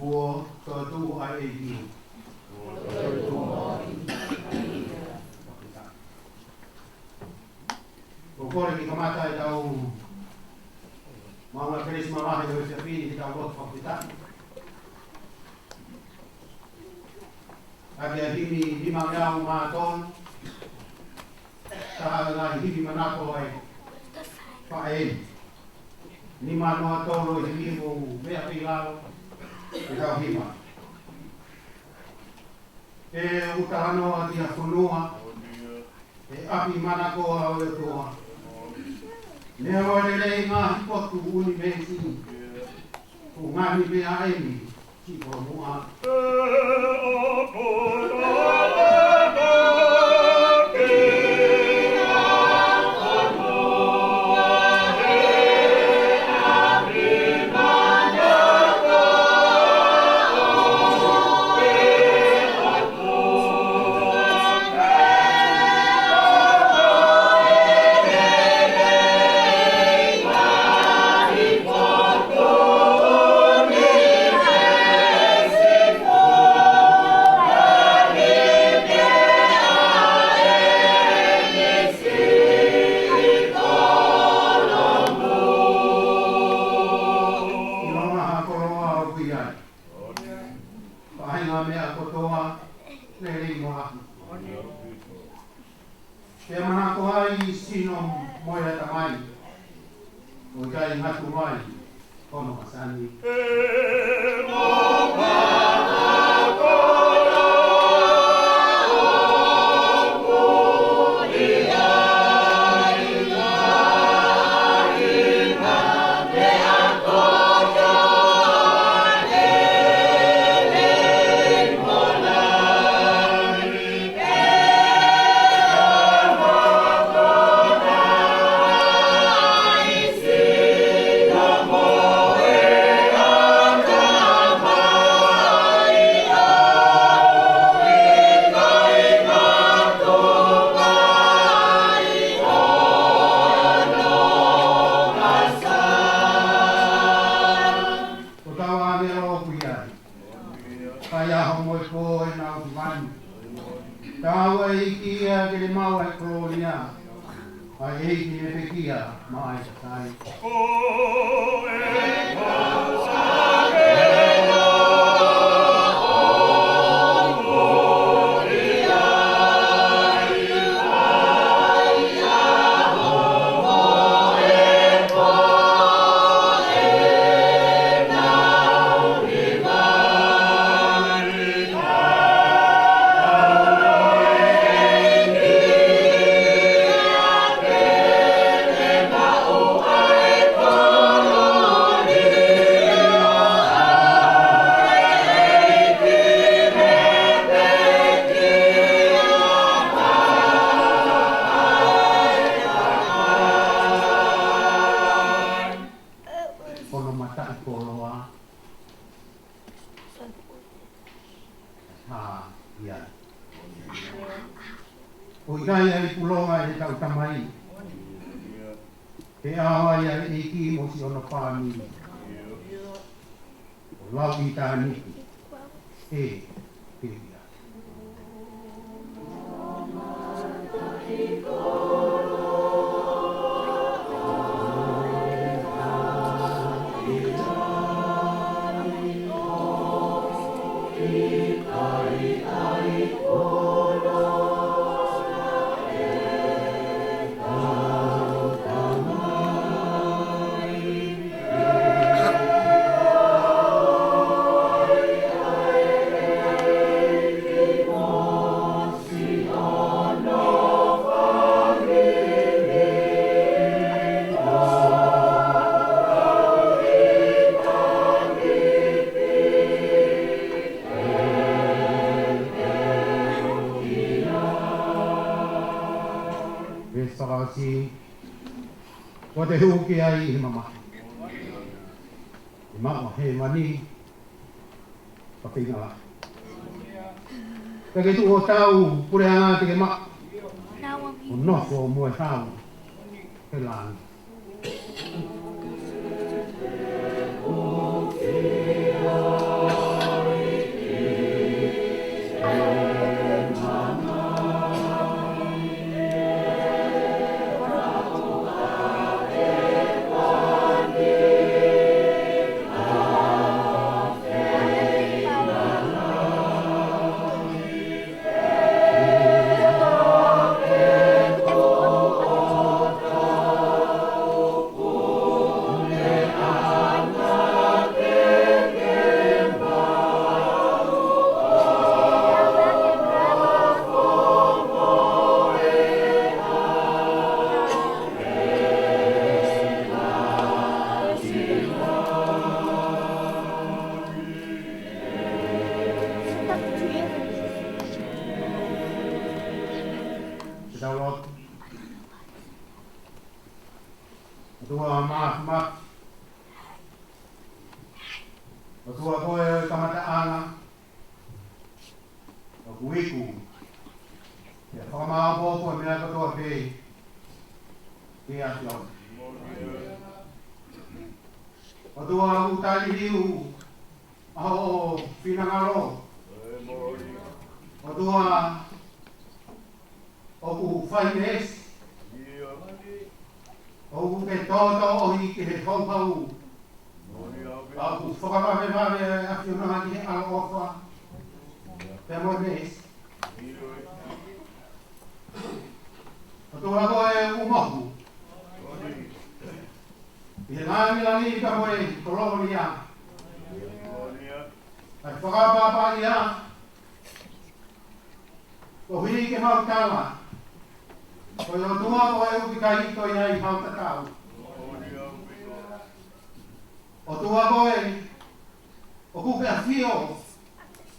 Ua tu ai ni. O kore ki kamata e tau maunga keres mamahe o se pini ki tau roto whakita. Ake a himi lima meau māton. Taha ngā himi manako ai whae. Lima noa tolo i himi o mea pilao. E tau hima. E utahano a tia whunua. E api manako a o e toa. Nea oare rei ngā hipotu uni mesi. O ngāhi mea emi. Tipo mua. Te manako ai sino moia tamai. O kai ngatu mai. Kono masani. Tawa ikia ke le mau e kolonia. Ai e ki me pekia mai sai. O ikai ai pulonga e tau tamai. He awa ia e ki mo si ono pāmi. O lau i tā niki. E, pia. Ko te huki ai i mama. I mama he mani. Papingala. Kage tu o tau pure ana te ke ma. O nofo o mua tau. He lani. Tua maaf. Tua koe kamataanga. O kuiku. Ya whakamaopo mea katoa pei. Ke atio. O tua utali hiu. Aho finangalo. O tua o ku whaines. O ke toto o hi ke he whaupau. A ku whakamawe a whiunanga ki he ala ofa. Te mo nes. O tua koe umohu. I he ngāmi langi ka moe koloni a. Ai whakapapa i a. Ko hui ke mautala. Ko yo tua ko e uki ka hito i ai hautatau. O tua ko e o kuke a whio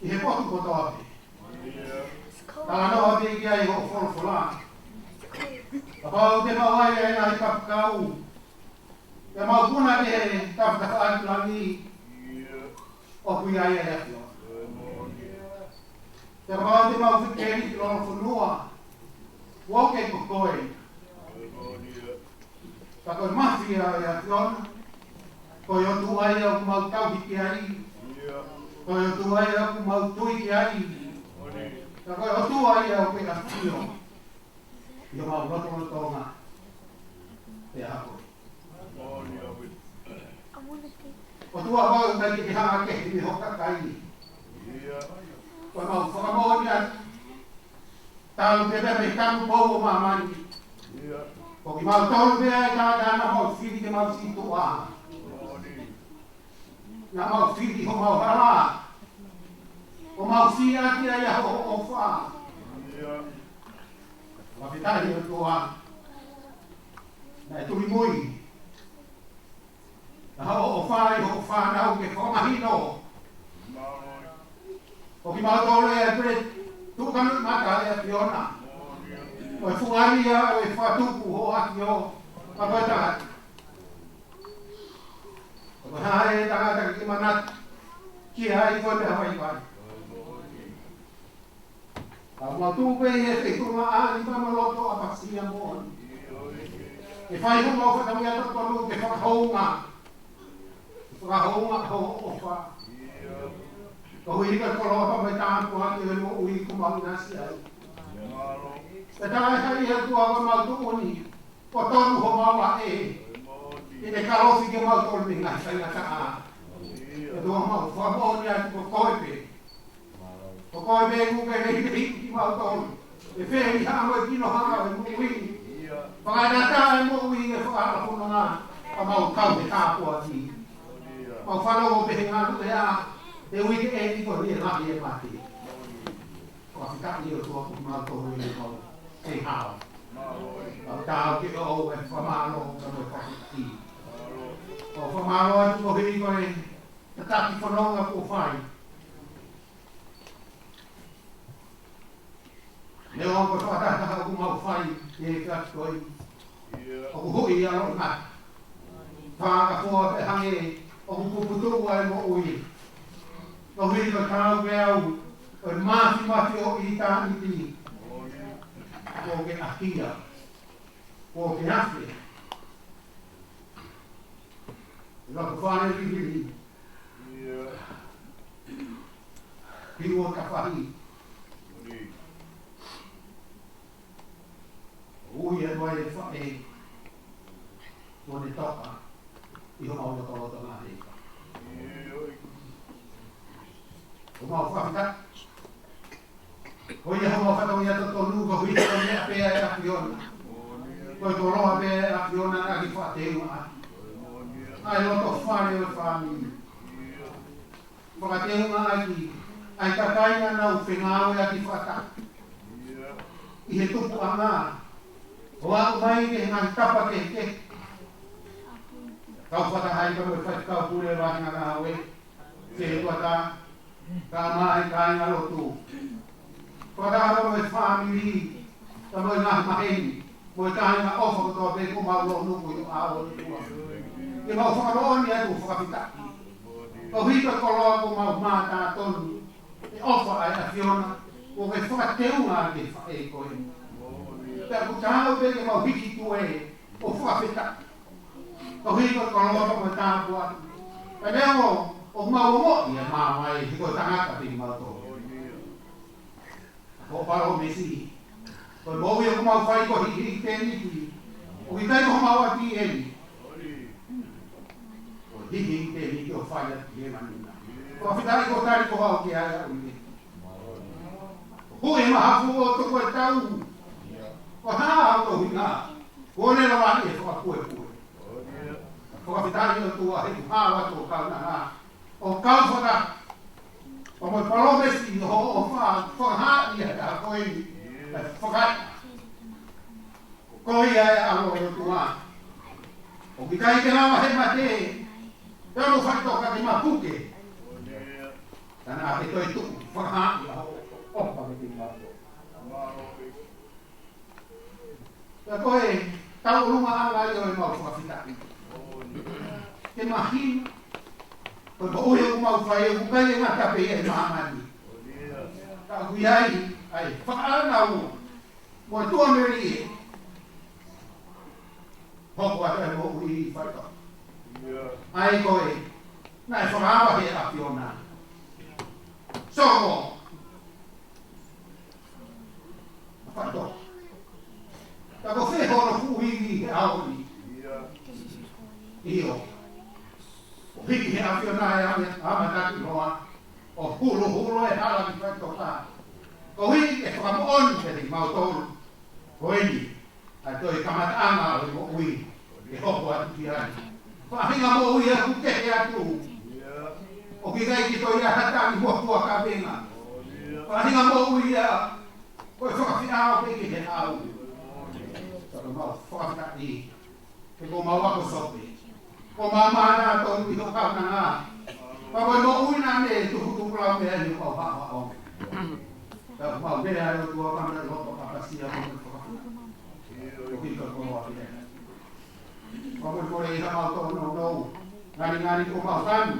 i he potu koto api. Tala no api ki ai ho wholawhola. A pau te mau ai e nai kapukau. Te mau puna ke he tawhaka langi o kui ai e heo. Te pau te mau whikeri ki loro whanua. Woke ko koe. Ta koe mafia e a whiona. Koe o tu ai au mau tau hiki ai. Koe o tu ai au mau tui ki ai. Ta koe o tu ai au pe a whio. Io mau roto no tonga. Te a koe. O tu a koe mai ki hanga ke mi hoka kai. Koe mau whakamonia. Tau te pepe tamu pou o mamani. O ki mau tolu pea e tātana mau whiri ke mau situ a. Nga mau whiri ho mau hala. O mau whiri ati a ia o wha. Wapitahi o tua. Na e turi mui. Na hao o whai ho whanau ke whamahino. O ki mau tolu e pere tukanu mata e Fiona. O e whungari a o e whatupu ho aki o papata. O e hae tangata ki manat ki hai koe te hawai pai. A matupe e whekunga a ni mamaloto a pasia moan. E whai hunga o whakamuia tonu ke whakahounga. Whakahounga ho o wha. O hui ka kolo pa mai ta ko ati mo ui ko ma na sia. Ta ta hai ha tu ava ma tu oni. O tonu ho ma wa e. Ine ka lo fi ke ma to mi na sa na ta. E do ma fa mo ni a ko ko pe. Ko ko be ku ke ni ki ma to. E fe ni ha mo ki no ha mo ui. Pagkatata mo ui e fa ko na ma ka te ta ko ati. O whanau o pehe ngā ruke a, e ui ke e ni ko rie rahi e mati. O a whika ni o tua ku mātou i ko te hao. O tāu ke o e whamaro ka mo e whakiti. O whamaro atu ko hiri ko e te taki whanonga ko whai. Ne o ko whakataka ku mau whai e kati koi. O ku hui alo ngā. Whaka fua pe hange o kuputu ai mo ui. O hui ka tau ke au, o mafi o i tā iti. O ke ahia, o ke afi. Ila ku whane rihiri. Hiru o ka whahi. Ui e mai e whae. O ne toka. Iho mau na tolo tanga hei. O mau whakita. O ia ho mau whatau ia to tonu ko hui to mea pea e apiona. Ko to roha pea e apiona na ki whateu a. Ai loto whare o whami. Whakateu a aki. Ai tataina nau whengao e aki whata. I he tupu a ngā. O aku mai ke ngai tapa ke ke. Kau whata hai ka mo whai kau pule wahi ngā hawe. Te wata ka mai kai ngā lotu. Whata hapa mo e whamiri. Ka mo e ngā maheni. Mo e kai ngā ofa ko toa pe ko mau lo nuku i o awo ni tua. Ke mau whakarooni ai ko whakapitaki. O hika koloa ko mau mātā tonu. E ofa ai a Fiona. Ko ke whakateunga ke whae koe. Pea ku tāu pe ke mau hiki tue. O whakapitaki. O hiko koloa mo tāpua. Ka neo o mau mo i e māwai hiko tangata pi mātou. Ko paro mesi. Ko mo i o mau whai ko hiki te niki. O i kai ko mau ati eni. O hiki te niki o whai ati e manina. Ko a whitari ko tari ko hao ki aia ui. Hui mahafu o toko e tau. Ko haa au to hinga. Ko ne rawa e whakakue pue. Whakawhitari o tua he hawa tō kau nā. O kau whaka. O moi palomesi o whakahāi e a koe ni. Whakai. Koe e alo o tua. O ki kai te rawa he mate. Tero whakatoka ki mapuke. Tana a te toi tuku. Whakahāi a opa me te mato. Ka koe tau runga anga i o e mau whakawhitari. Te mahina. Koe ko ui o mau whai e kukai e ngata pe e mahamani. Ka kui ai, whakaana ua. Mo e tua meri e. Hoko atu e mo ui i whaika. Ai koe, nai whakaawa he a Fiona. Soko. Whaito. Ka ko whehono kuhigi he auri. Iyo. O hiki he a Fiona e amataki noa. O hulu e hala ki whaito ka. Ko hiki e whakamoon te te mautoru. Ko eni. Ai toi kamataanga o mo ui. E hoko atu ki ai. Whahinga mo ui e kukehe atu. O ki kai ki toi a hatani huakua ka venga. Whahinga mo ui a. Koe whakawhina o peki he au. Saka mau whakawhina ke ko mau ako sope. Ko mamana tonu i hokau na ngā. Pa koe mo ui na me tuhutu klau mea ni kau hawa o. Ka mau mea o tua kamera loto papasia mo me whakawhina. Ko hika ko loa pia. Pa koe kore i hamau tonu no. Ngani ko mau tanu.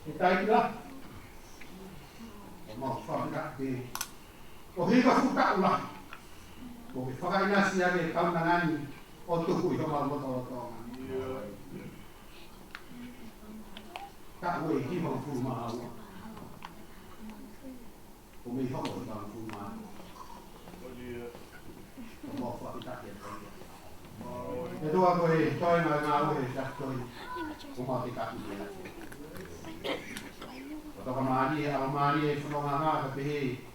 E taikila. Ko mau whakawhina ke. Ko hika futa ula. Ko ke whakainasi ake kau na ngani. O tuku i hamau moto tonga. Ka ue ki mau furu mahaua. o me homo i tau fuma. O mo fua pitaki e toi. E tua koe toina ngā ue sa toi. O mo pitaki e nake. O toka maari e whanonga ngā ka pehe.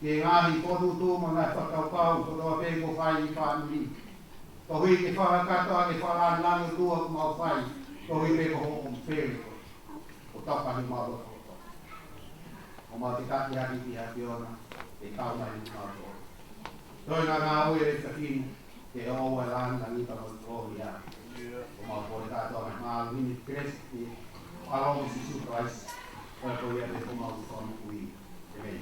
Ke ngāhi potu tū mga whakaukau ko toa pēko whai i whanuri. Ko hui ke whakatoa ke whalan langu tua ku mau whai. Ko hui pēko hoko mpere. O toka ni mau roto. O mau te kaki haki ki haki ona. E kau mai ni mau roto. Toina ngā ue e whakinu. Ke oua langa ni ka mau tōhi a. O mau kore katoa mai maa lini kresi. Along with Jesus Christ. Oe ko ia te ko mau tonu kui. Amen.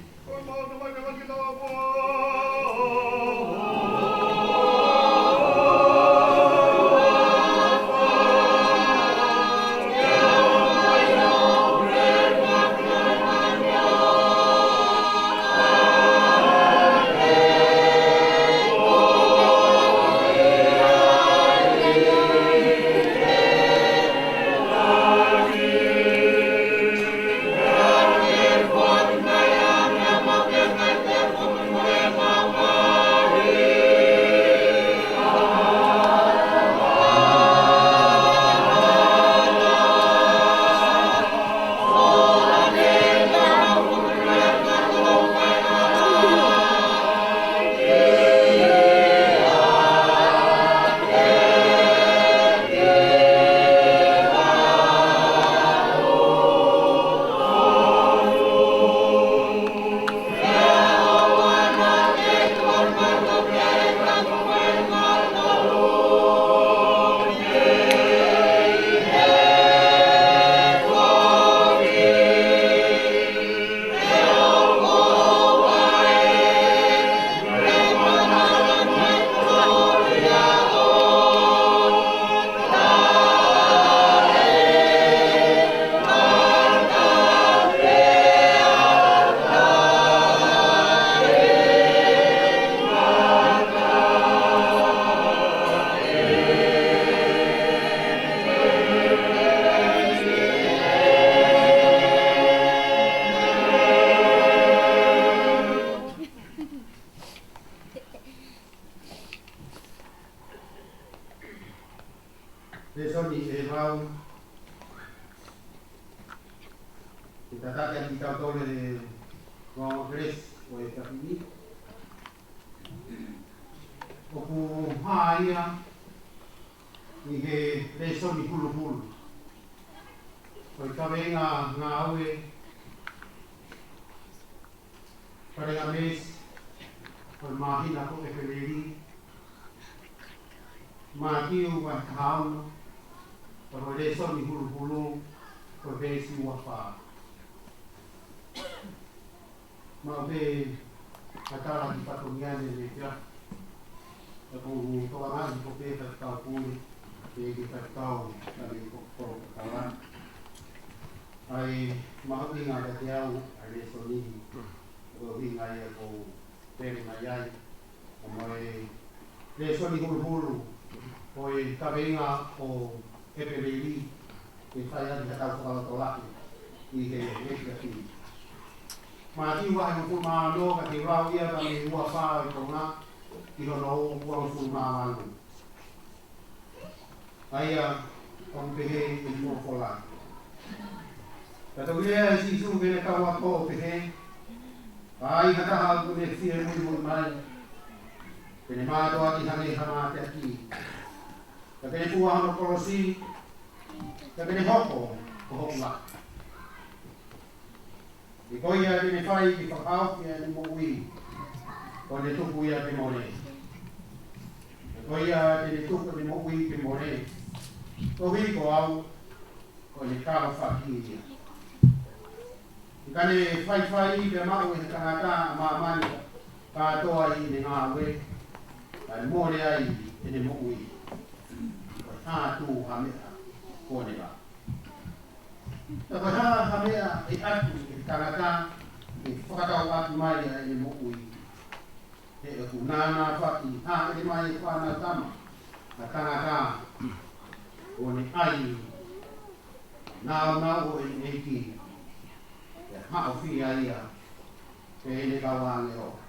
e le kawange o.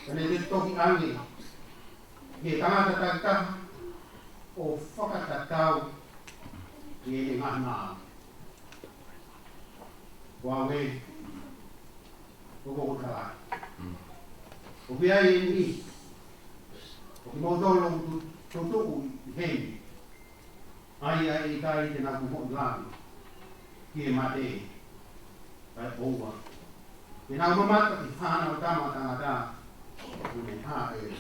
Kane te toki ange, he tangata tangata o whakatatau e le ngana. Wawe, o kora. O bia e ni, o ki mautolo tutuku hei, ai ai kai te naku mo lami, ki e mate, kai oua. Te nau mamata ki whana o tama tangata, o ne ha e,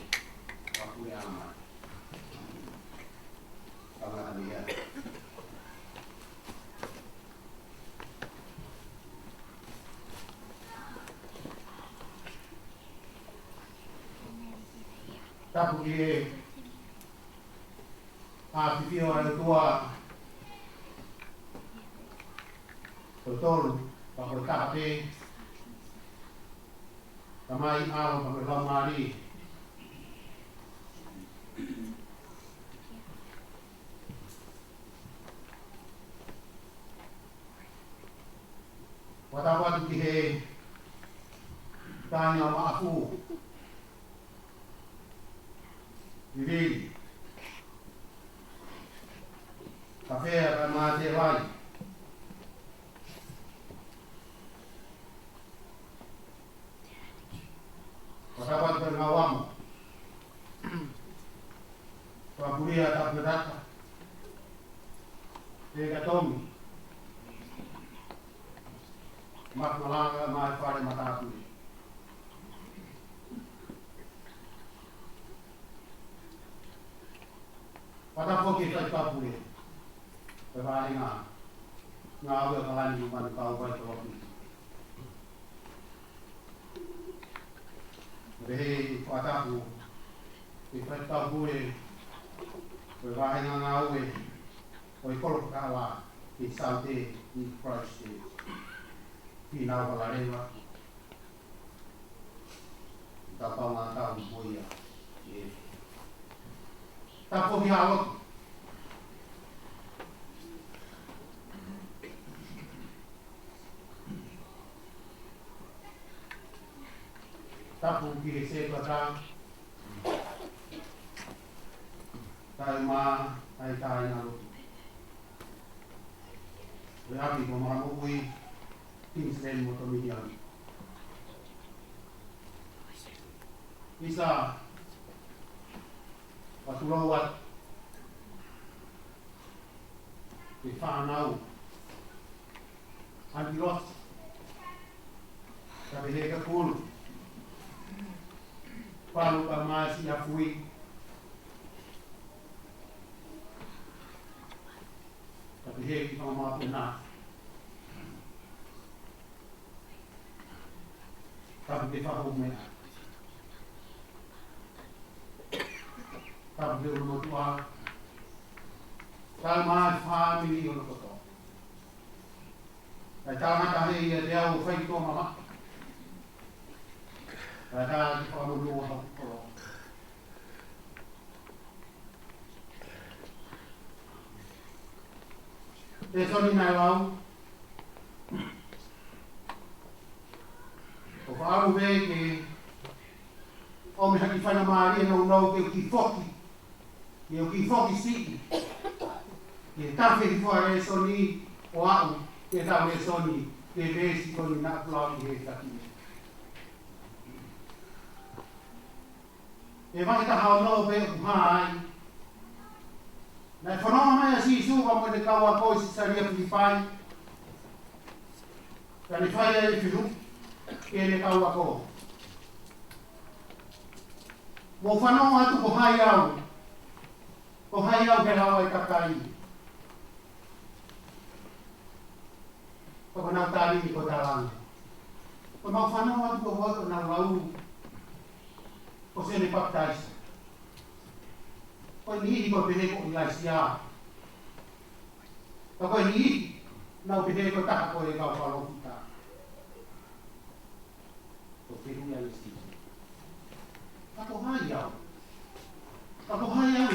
a kure ama. Tangata ni ea. Tapu ki e a pipio e tua tolu pakoro kape tamai alo pakoro lamari watawatu ki he tanya maafu Vivili, café para mate vai. Pasapat berngawam, paburia tak berdata, tegatomi, mak malanga mai pada mataku. Pada foki tak kapure, berbalik ngawe kalan di mana kau baik kopi. Behe padaku, tak kapure, berbalik ngawe, kau kolok kalah di saute di Christ, di nawa larewa, tak kau ngata buaya. Tapo hawak tapo ki se kata tai ma ai tai na reapi ko mamo ui tingslen mo to miyan isa patulawat di whanau antilot sabi heka pulu palu ka masi a fui sabi heki ka mga puna sabi di whahume sabi di umatua kalma family ono koto ai tama tahe ia te au whai tō mama ai tā ki whamulu o hapukoro te soni nai lau o whaaru wei ke o me haki whana maari e nau nau ke ki whoki ke o ki whoki siki ke tawhi ki whaare e soni o au ke tau e soni ke vesi koni na plau ki he taki e vai ta hao no pe mai na whanonga mai a si suwa mo te kaua koi si saria Filipai ka ni whai e whiru ke ne kaua ko mo whanonga atu ko hai au ke rao e kakai ko nau tari ni ko tarang ko mau whanonga atu ko hoi ko nau rau ko se ne baptize ko ni ko pehe ko ni asia ko ni nau pehe ko ta ko e ka palo kita ko pehe ni asia ko hai au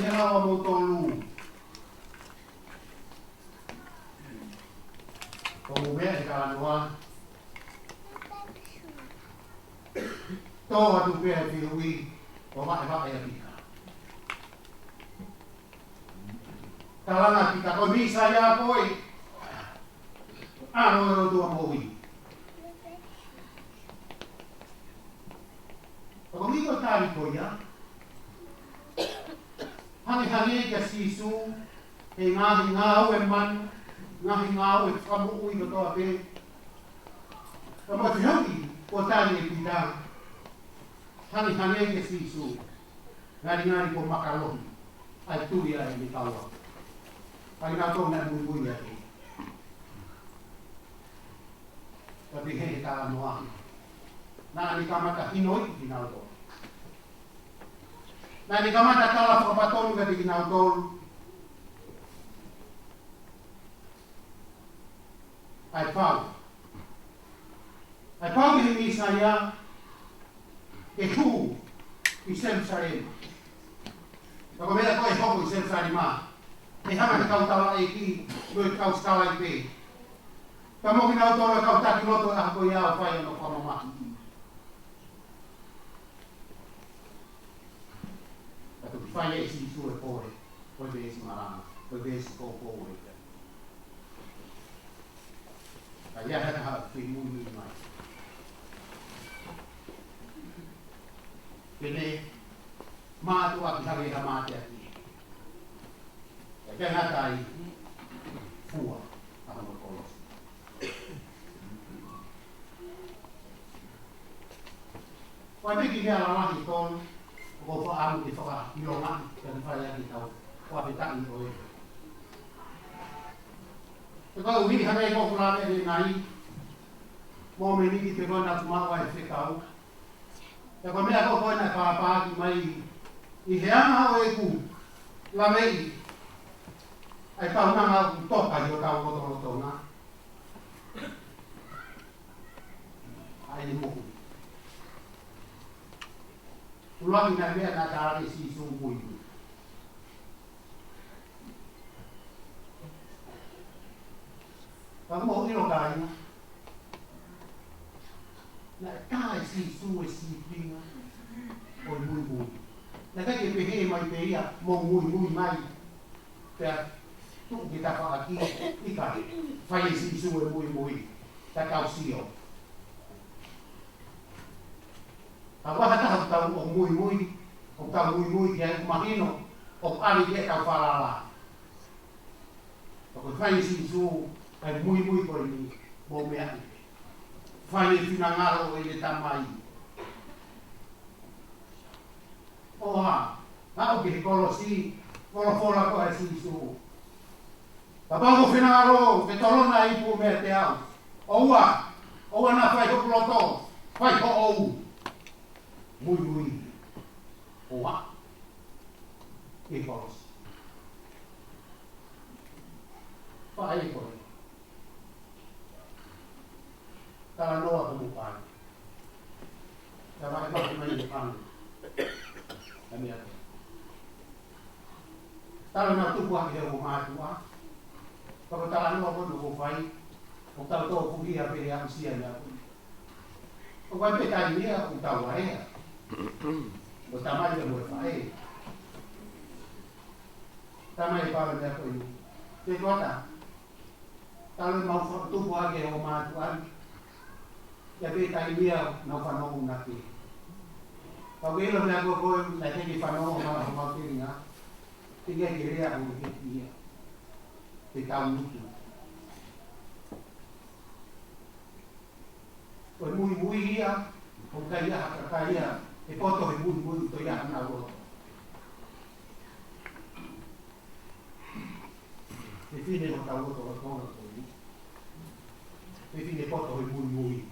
he rawa mo tolu ko mo me ka noa Toa tu pea e whiui o vae e pika. Talanga pika ko misa ya koi. Ano tua mowi. Ako miko tari ko ya. Hangi ka sisu e ngahi ngau e man, ngahi ngau e whamu ui ko toa pe. Kamo te hongi o tari e pita. Hangi ka sisu. Ngari ko makalohi. Ai tui ai ni kaua. Ai nga tō ngā mui ai. Tapi he ka noa. Nā ni kamata hinoi ki nau tō. Nā ni kamata kala whakapatonu ka te ki nau tō. Ai pau. Ai pau ki misa ia. E hu. I Jerusalem. Ako mea koe hoko i Jerusalem. E hanga te kautala e ki. Koe kaustala i pe. Ka mo ki nau tōna kautaki loto e hako ia o whai ano whamamaki. Kato ki whai e si su e pōre. Koe be esi marama. Koe be esi kōpō e te. Ka ia hata hata ki mui mai. Kene mātua ki hake ha māte aki. E kia ngatai fua a hano kolosi. Wai piki mea la mahi tonu, o wha amu ki whaka ilonga, kia ni whai aki tau, wha petani o e. Te kau hiri hana e kōku la mea nai, mō me niki te koina tu mawa e whekau. Te koe mea kō koina e pāpāki mai i he anga o e ku, la mei, ai tau nanga u toka i o tau kotoro tōna. Ai ni moku. Ulangi na mea nā tāre si sū pui. Ka mo iro kāina. Na tāre si sū e si pinga o mui mui. Na kai ke pehe mai pe ia mo mui mai. Pea tuku ki taka aki i kai. Whai e si sū e mui. Ta kau sio. Ka wahata tau o mui, o tau mui ki ai kumahino, o ari ki e tau whalala. Ko whai si su ai mui ko ni mo mea i. Whai e whina ngaro e le tamai. Oha, hao ki he kolosi, kolofola ko e si su. Ka pango whina ngaro, ke torona i pu mea te au. Oua na whai ho ploto, whai ho ou. Mui. Oa. E kolos. Pai e koe. Tala noa kumu pai. Tala e paki mai e pang. E mea. Tala na tupu haki heo mātua. Kako tala noa koe ko whai. O tau tō kuhi a pere a sia mea koe. O kai petai mea u tau a ea. O tamai e moe whae. Tamai e pāle mea koe. Te kota. Talo mau whakatupu ake o mātuan. Ia petai mea nau whanongu na ke. Kau ilo mea koe koe na teki whanongu ma o mauteringa. Te kia ki rea o ke tia. Te tau nutu. Koe mui ia. O kai ia haka ia. E poto he mui to ia na roto. Te fine no tau roto o tona to. Te fine poto he mui.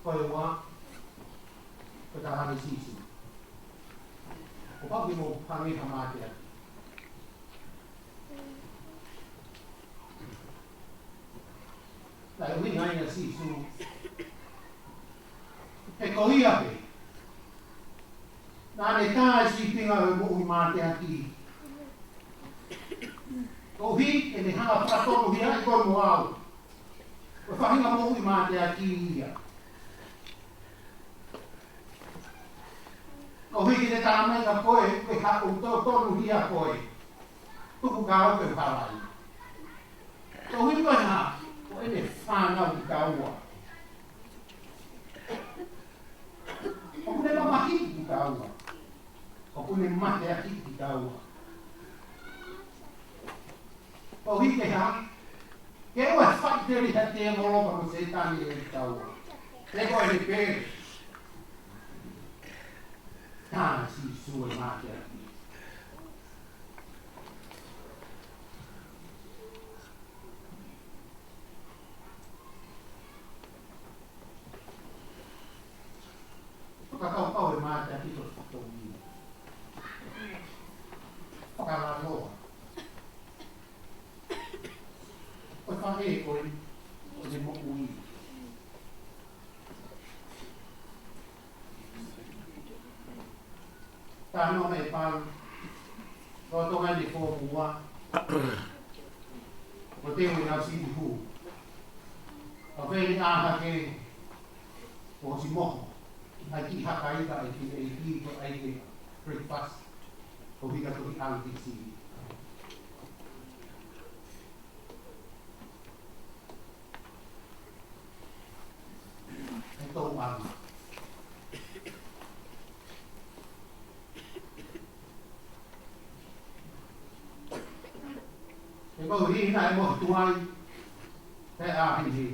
Koe wā. Ko ta hane sisi. Ko paki mo hangi hamatea. La ui ngai na sisu. E ko ia pe. Nā ne tā si pinga o mo mā te aki. Ko hi e ne hanga whakatono hi ai koe mo au. O whahinga mo mā te aki ia. Ko hi ki te tāmai ka koe, koe ha o tō tonu hi a koe. Tuku ka au koe wharai. Ko hi koe ha, ko e ne whānau ki ka ua. O kune mamaki ki ka ua. O kune mate aki ki ka ua. O hi ke ha, ke ua whaiteri ha te ngoloka mo se tani e ki ka ua. Te koe ne pere. Tāna si sua mate aki. Whakakau e mate aki to whakau. Whakaranoa. O whahe koe, o te moku i. Tā noa me paru, o tonga ni kōpua, o te ui nau siti hu. O whēni āha ke, o si moho, ai ki haka ika, ai ki ko ai ke breakfast, o hika toki au ki siri. E tō anu. E kau hina e mohu tuai, te āhi he.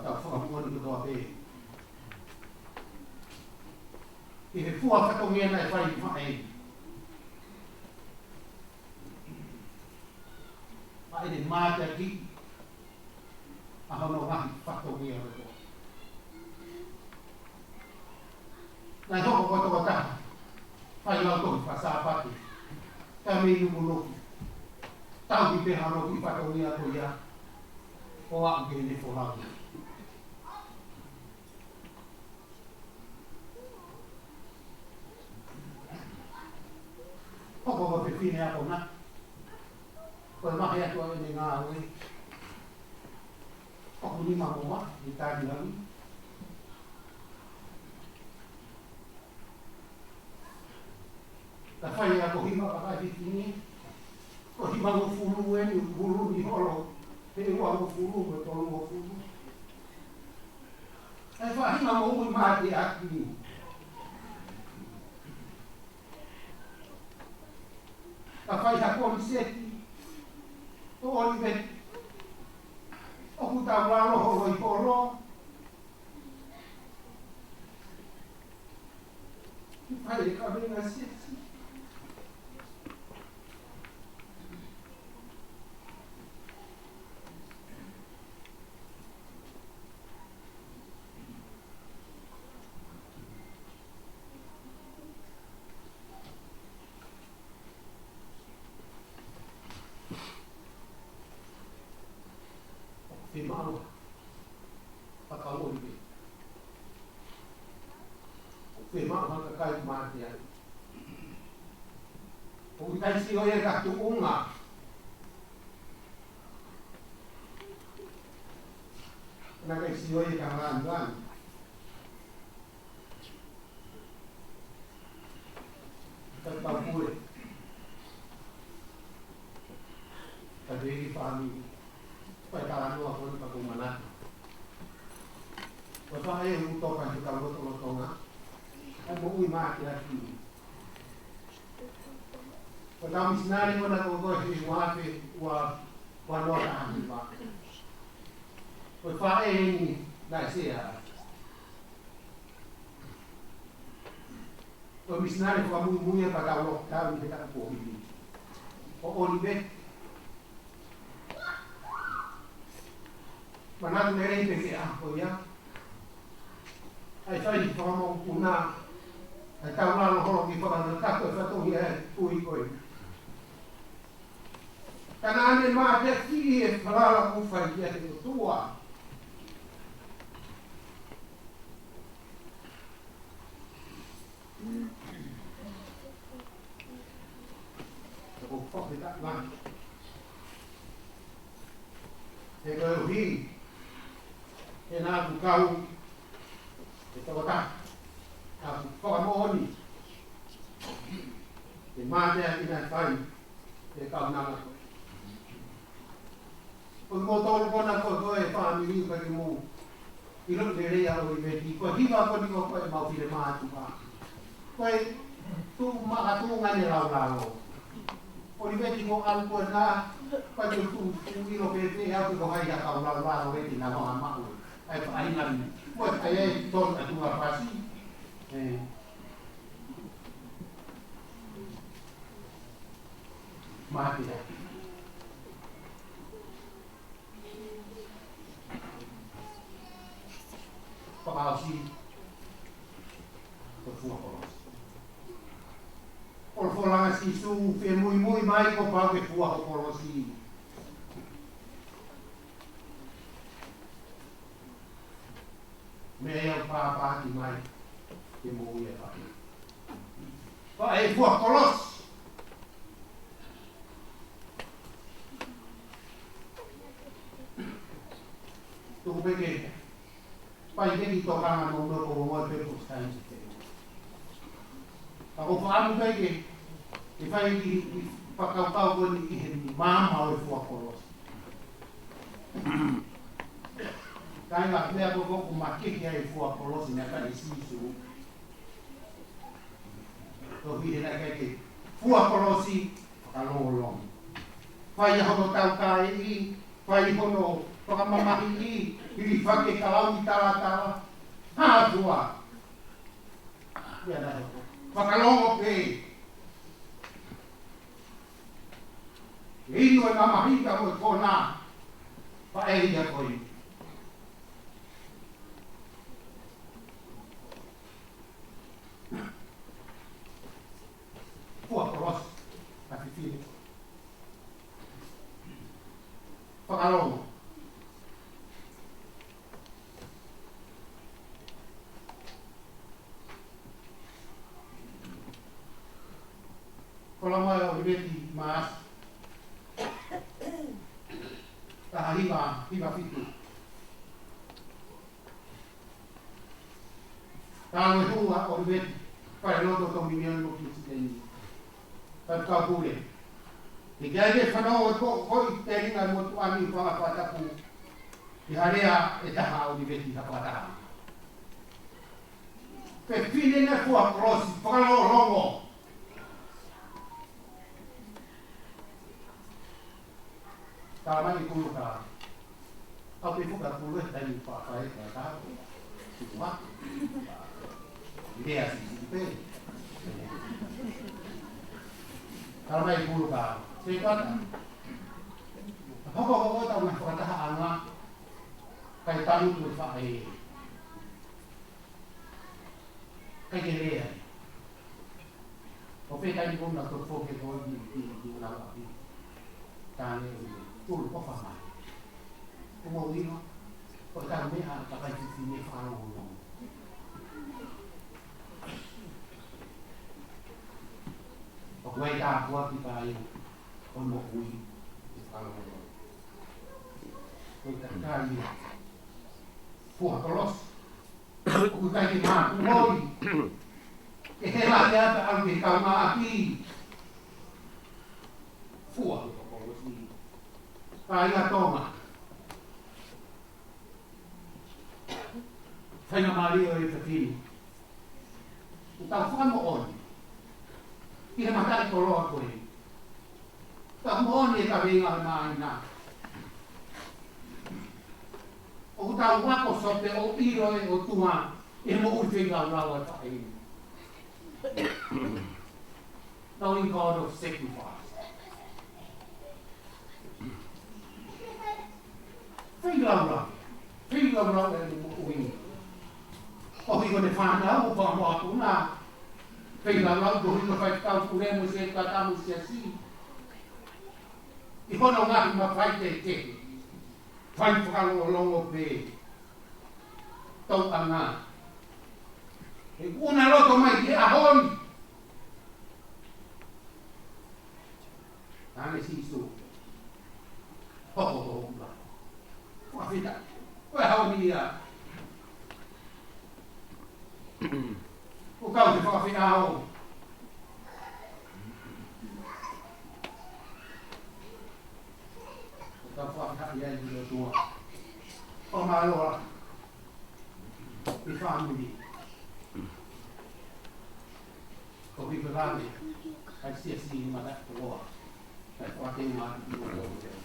Tau whakamuani ki toa pē. I he fua whatongia nei whai whae. Whae ne mātia ki, a hono wahi whatongia o toa. Nai hoko koto o taha, whai lau tohi whasāpati, ka me iumu noki, tau ki peha noki whatongia to ia, o aku ke ne whohau. Hoko ko te whine ako na, koe mahi atu au e ngā aue, hoko ni mamoa, ni tāki aui, ta whai a ko hima ka kai tini, ko hima mo fulu e ni fulu ni holo, te ua mo fulu mo tolu mo fulu. E wha hima mo ui māti aki. Ta whai ha koni seti, to oli me, oku ta wano holo I holo, whai e ka venga seti. Te maro, whakalo I me. Te maro hanga kai kumāti ai. O I taisi o e katu unga. Nā kai si o e ka ngānuan. Ka tapure. Ka rei whāmi. Pai tā anua koni pa kumanatu. Ko whae e utoka ki ka lotonga. Ai mo ui māki aki. Ko tā misinari kona ko koe ki wape ua nota hami pa. Ko whae e ni nai sea. Ko misinari kua mui pa ka lok tau I te ka pohiri. Ko olive. Manatu merei peke ako ia. Ai whai whamau kuna. Ai tau nalo horo ki whakana kako e whatongi e ui koe. Kanane ma te ki e whalala kuwhai ki a te tua. Ko whake tak lan. He koe uhi. He nā ku kau. He tawata. Ka ku whakamohoni. He mātea ki nai whai. He kau nanga. Koe mo tolu kona koe e whamiri ka ki mō. I roto te rea o i veti. Koe hiwa koni koe mau whire mātu ka. Koe tu maka tu ngane lau lau. O i veti ko alu koe nā. Koe tu ilo pete au ko hai ka lau lau veti nā hoa mau. Ai whaingan. Koe ai e ton atunga pasi. Mati dah. Pakausi. Kefua kolos. Ol folanga si su fe muy mai ko pa kefua kolosi. Me el pa ki mai. Ke muy e pa. Pa e fua kolos. Tu peke pai ke ki tokanga no no ko mo pe ko stai te. Ako fa amu peke e fai ki pakau ko ni mama o fu akolos. Kai la plea ko ko make ki ai fu akolos ni ka isi su. To vi na ka ke fu akolosi kalolong. Fai ho tau kai i fai hono pakamamahi i whake kalau i tala hātua. Ia nā hoko. Whakalongo pē. Ino e mamahi ka koe kōnā. Whaehi a koe. Kua koros. A whiwhiri. Whakalongo. Kola mai o ribeti maas. Taha hiwa fitu. Taha e hua o ribeti. Pai loto to minion mo kisiteni. Tad kau kule. I gage whanau e ko i te ringa mo tu ani whanga whatapu. I harea e taha o ribeti hapataha. Pe whine ne fua krosi, whakalo rongo. Kalau mai kulu ka, au pe fuka kulu e tani whakae ka tāko. Sikuma. Idea si pe. Kalau mai kulu ka, se kata. Hoko tau na whakataha anga, kai tanu tu whae. Kai ke rea. O pe tani kunda to whoke koi di una wapi. Tane ulu ko whamai. Kumo wino, ko tau mea takai titi me whanau uno. O kwei tā kua ki tāi, o mo ui, i whanau uno. Koi tā kāi, fua kolos. Kui kai ki maa kumoi. Ke hela te ata au ke kau maa aki. Fua kolos ni. Kaya toma. Whainga Mario e whakini. Tau whakamo oni. I he matai koroa koe. Tau moni e ka venga he mai nā. O tau wako sope o iro e o tua. E mo uwhenga rawa e whaini. Knowing God of sacrifice. Whilaura e mo uinga. O hiko ne whanau o whanau atu nā. Whilaura do hiko whai tau kure mo se katamu se si. I hono ngā ma whai te. Whai whakalongo pē. Tau anga. E una loto mai ki ahoni. Ane sisu. Ho. Whawhita. Koe haoni ia. Ko kau te whawhita hao. Ko kau whawhita ia i o tua. O māloa. I whamuri. Ko hipa rāne. Ai si i mara koa. Ai whate mara i o tua.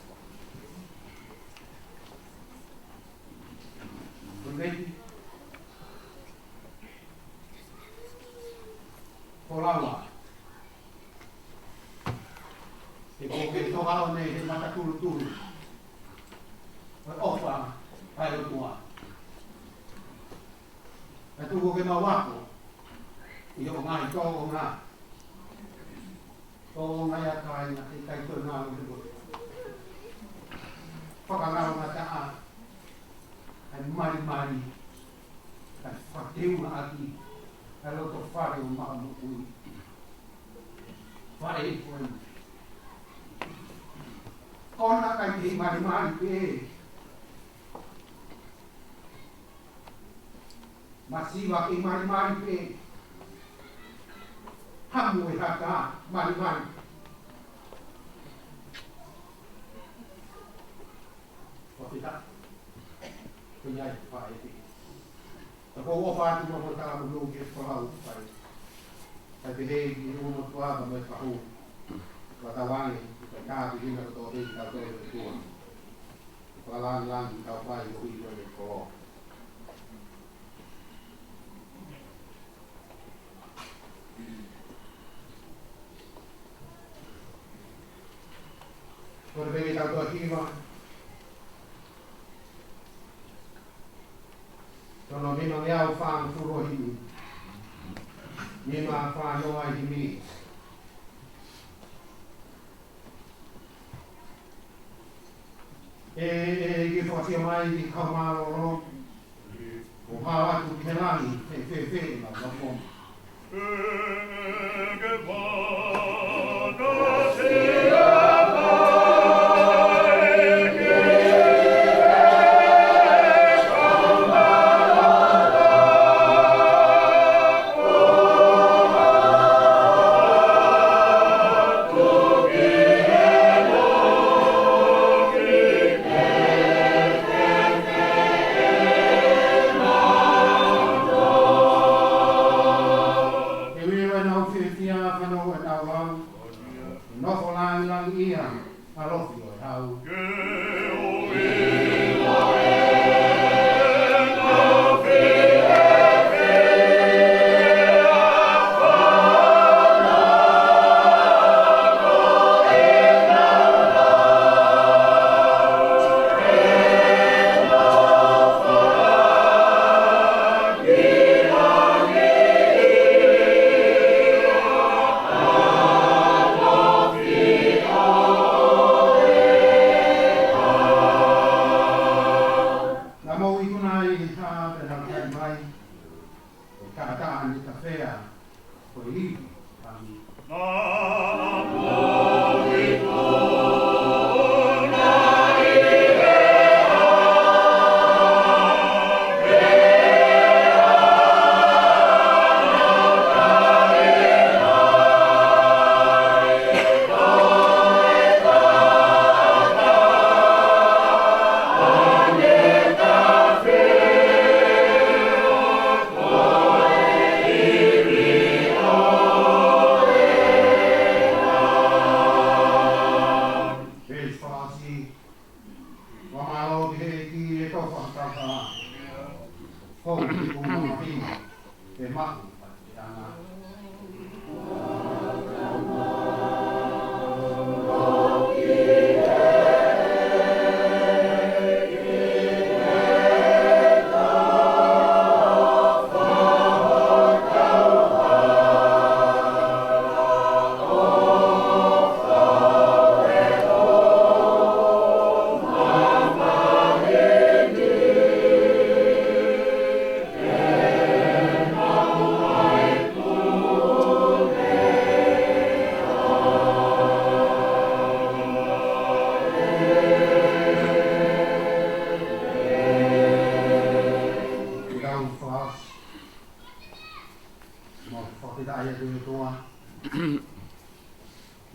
Ready? Polawa. E koke toha o nei he mata tulu. O ofa ai o tua. E tuko ke mawako. I o ngai tō o ngā. Tō o ngai a kai na te kai tō ngā o te kote. Whakangaro ngā taa. Ai mari. Ai whakeu na aki. Ai roto whare o maa mukui. Whare e koe. Kona kai te mari pē. Masiwa ke mari pē. Hamu e haka mari. Whawhita. Kunyai whae te. Tako o whātu mo tā mo nō ke whahau whae. Kai te hei ki uno tuaga mai whahu. Watawange, kai kāpi hina ko tō hei kau tōre te tua. Whalangi kau whae o i koe ko. Kore pēki kau tō hiwa. Tono mima meau whaang furohini. Mima whaanoa i mi. E whatia mai i kaumaro ro. O hawatu ke langi, whe na wapom.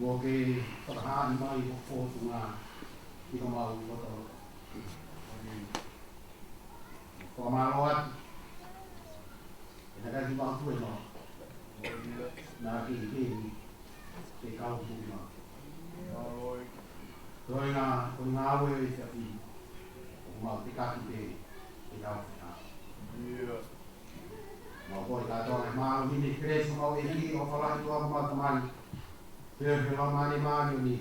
Kua ke whakahaani mai o whōtunga i ka mau wata. Whakamaro atu. E nakaki mātu e no. Nā ki te kau tūna. Toi ngā awe e te api. O mau te kaki te kau tūna. Mau koi kātoa e māu hini kresa mau e hi o whalahi tua mau tamani. Pēr he la mani mani ni.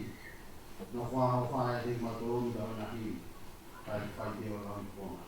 No whaha o whae e matu ronda o na hi. Kai whai te o rami kona.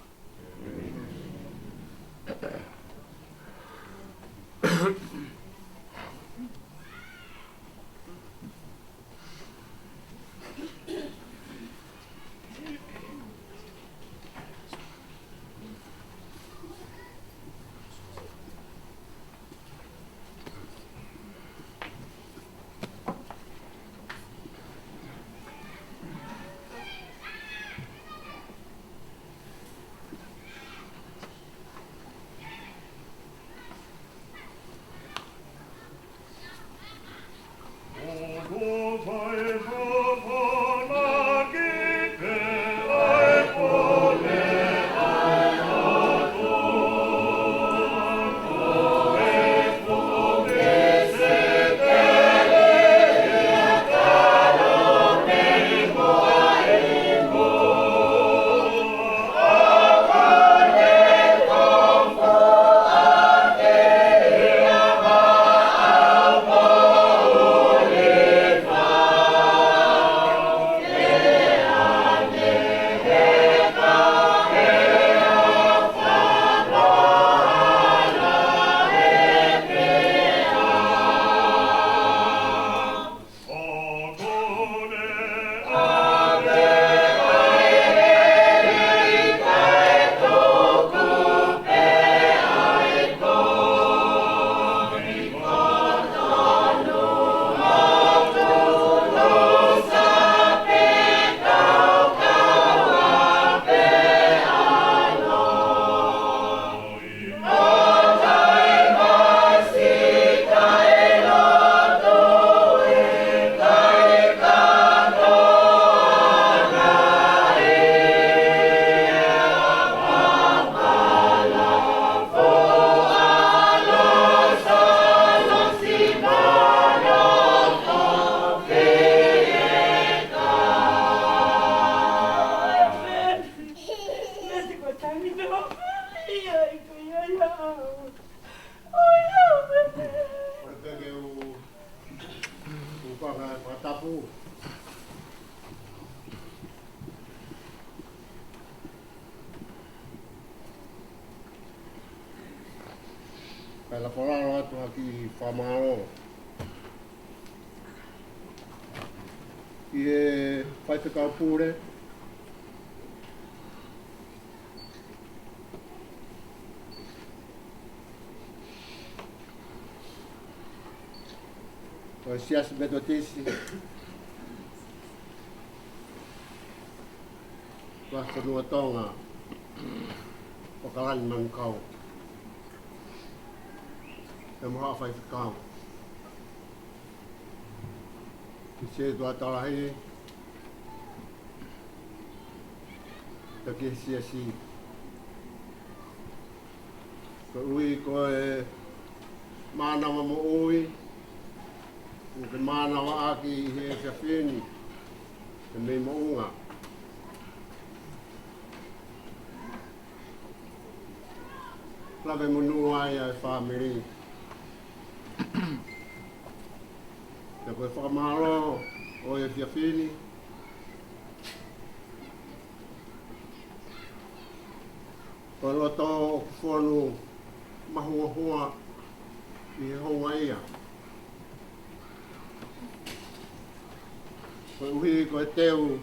Pela polaro atu aki whamaro. I e whaitaka pūre. O sias beto tisi. Wasta nua tonga. O kalani mankau. E moha whai whakau. Ki se tua talahi. Ta ki si asi. Ko ui ko e mānawa mo ui. O ke mānawa aki i he whiawheni. E mei mo unga. Lawe munua ai ai whamiri. Te koe whakamaro o e whiawheni. Koe roto o kuwhonu mahua hua i he honga ia. Koe uhi koe teu.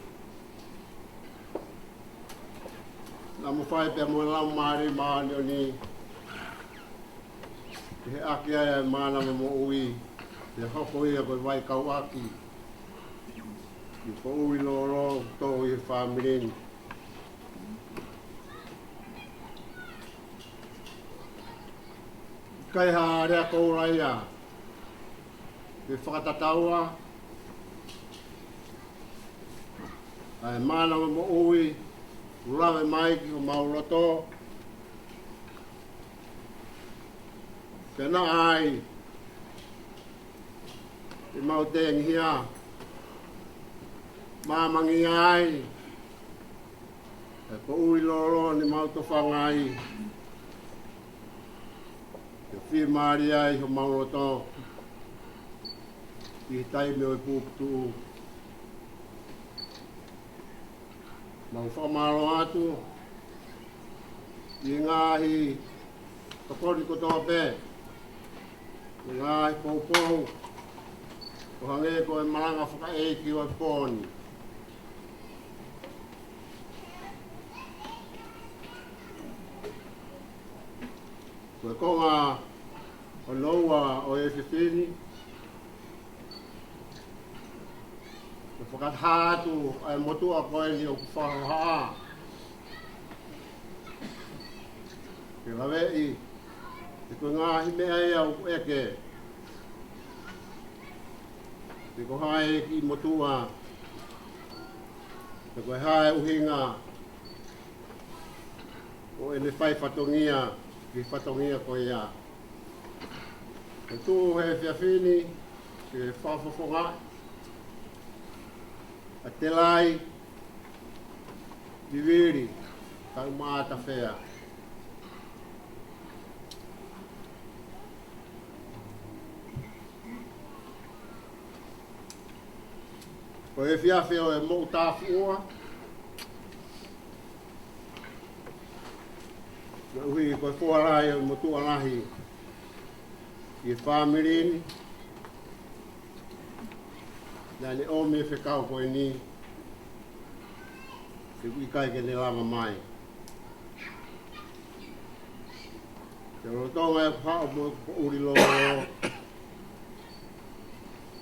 Na mo whai pia mo lau maari maani o ni. He aki ai mana mo ui. Te hoko ia koe wai kau aki. I ko ui loro tō i whamirini. Kai ha rea kōra ia. Te whakatataua. ai mana mo ui ulawe mai ki o mauloto kena ai i mau tengi hia mamangi ai e ko ui loro ni mau to whangai e whi maari ai ho mauloto i tai me o i puputu mau whamaro atu i ngahi kapori ko toa pe i ngahi poupou ko hange ko e maranga whakaeki o e pōni ko e konga o noua o e whiwhini ko whakatahatu ai motua koe ni o whakahaa ke lawei e ko ngahi mea e au eke te ko hae ki motua te ko hae uhinga o ene whai whatongia ki whatongia ko ia e tū he whiawhini ke whawhawhonga a te lai diwiri ka umata whea ko e whiawheo e mou tāwhua na uhi ko e whuarai o motua nahi i whamirini na ne o me whekau koe ni te uikai ke ne lama mai te rotonga e whao mo ko uri loro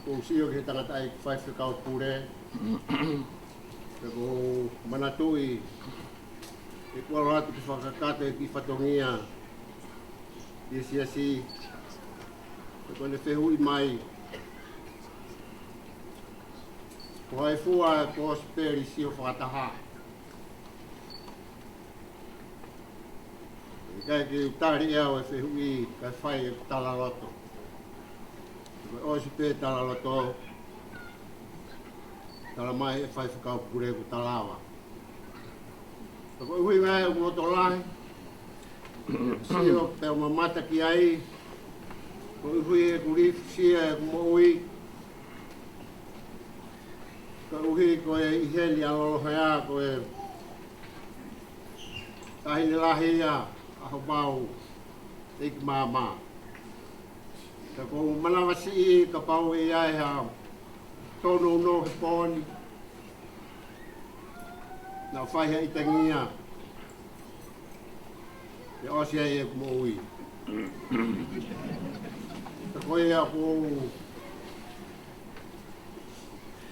ko sio ke tangata ai whai whekau pure te ko manatui e kua ratu ki whakakate ki whatongia i siasi te ko ne whehui mai ko ai fua ko speri si o whakataha i kai ki utari eo e whehui kai whai e tala roto ko o si pe tala roto tala mai e whai whakau pure ku talawa ko hui ngai o roto lai si o pe o mamata ki ai ko hui e kuri si e mo ui ka uhi ko e iheli a lolohea ko e tahini lahia a hobau ik mama ka ko manawasi i ka pau i ai ha tono no he poni na whai hei tangia e osia e mo ui ka ko e a ko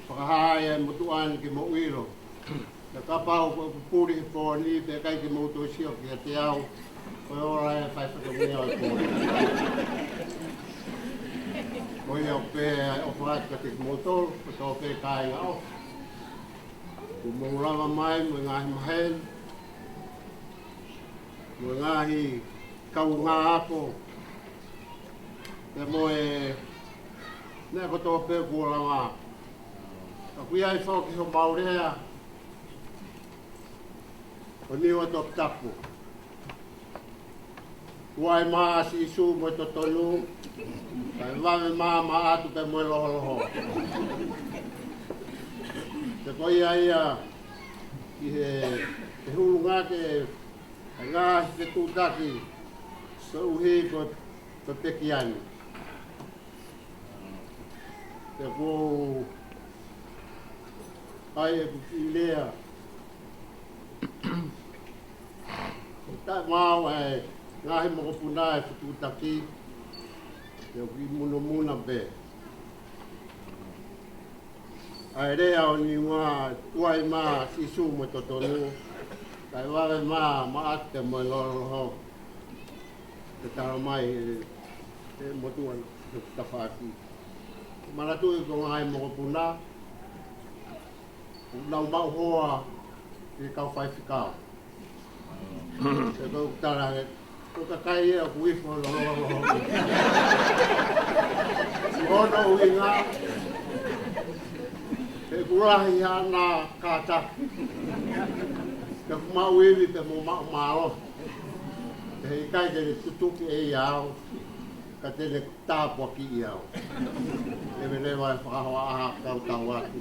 whakahai e motuan ki mo uiro. Ka kapau ko puri he pōni, pe kai ki motu sio ki a te au, ko e ora e whai whakamia o pōni. Ko e au pe o whaatika te motor, ko tō pe kai ngā o. Ko mourava mai, mo ngahi mahen, mo ngahi kau ngā ako, te mo e ne ko tō pe kua lawa. Ka kui ai whauki ho maurea, o niwa tok tapu. Kuai maa si isu mo to tonu, kai wame maa maa atu pe mo loho loho. Te koi ai a, ki he hulu ngā ke, ngā hi te tūtaki, so uhi ko peki ani. Te kou, ai e kuki lea. Ta mau e ngahi moko puna e fututaki. Te o ki muno muna be. Ai rea o ni ngā tuai mā sisu mo totonu. Kai wale mā maate mo loroho. Te taro mai e motuan te tawhaki. Maratui ko ngahi moko puna. Nau mau hoa i kau whai whikau. Te kau tara he, ko ka kai ea ku ifo loho. Hono ui ngā, he kurahi ana kāta. Te kumau iwi te mo mau mālo. Te hei kai te tutuki e iau, ka tene tāpua ki iau. E me lewa e whakahoa aha kau tau atu.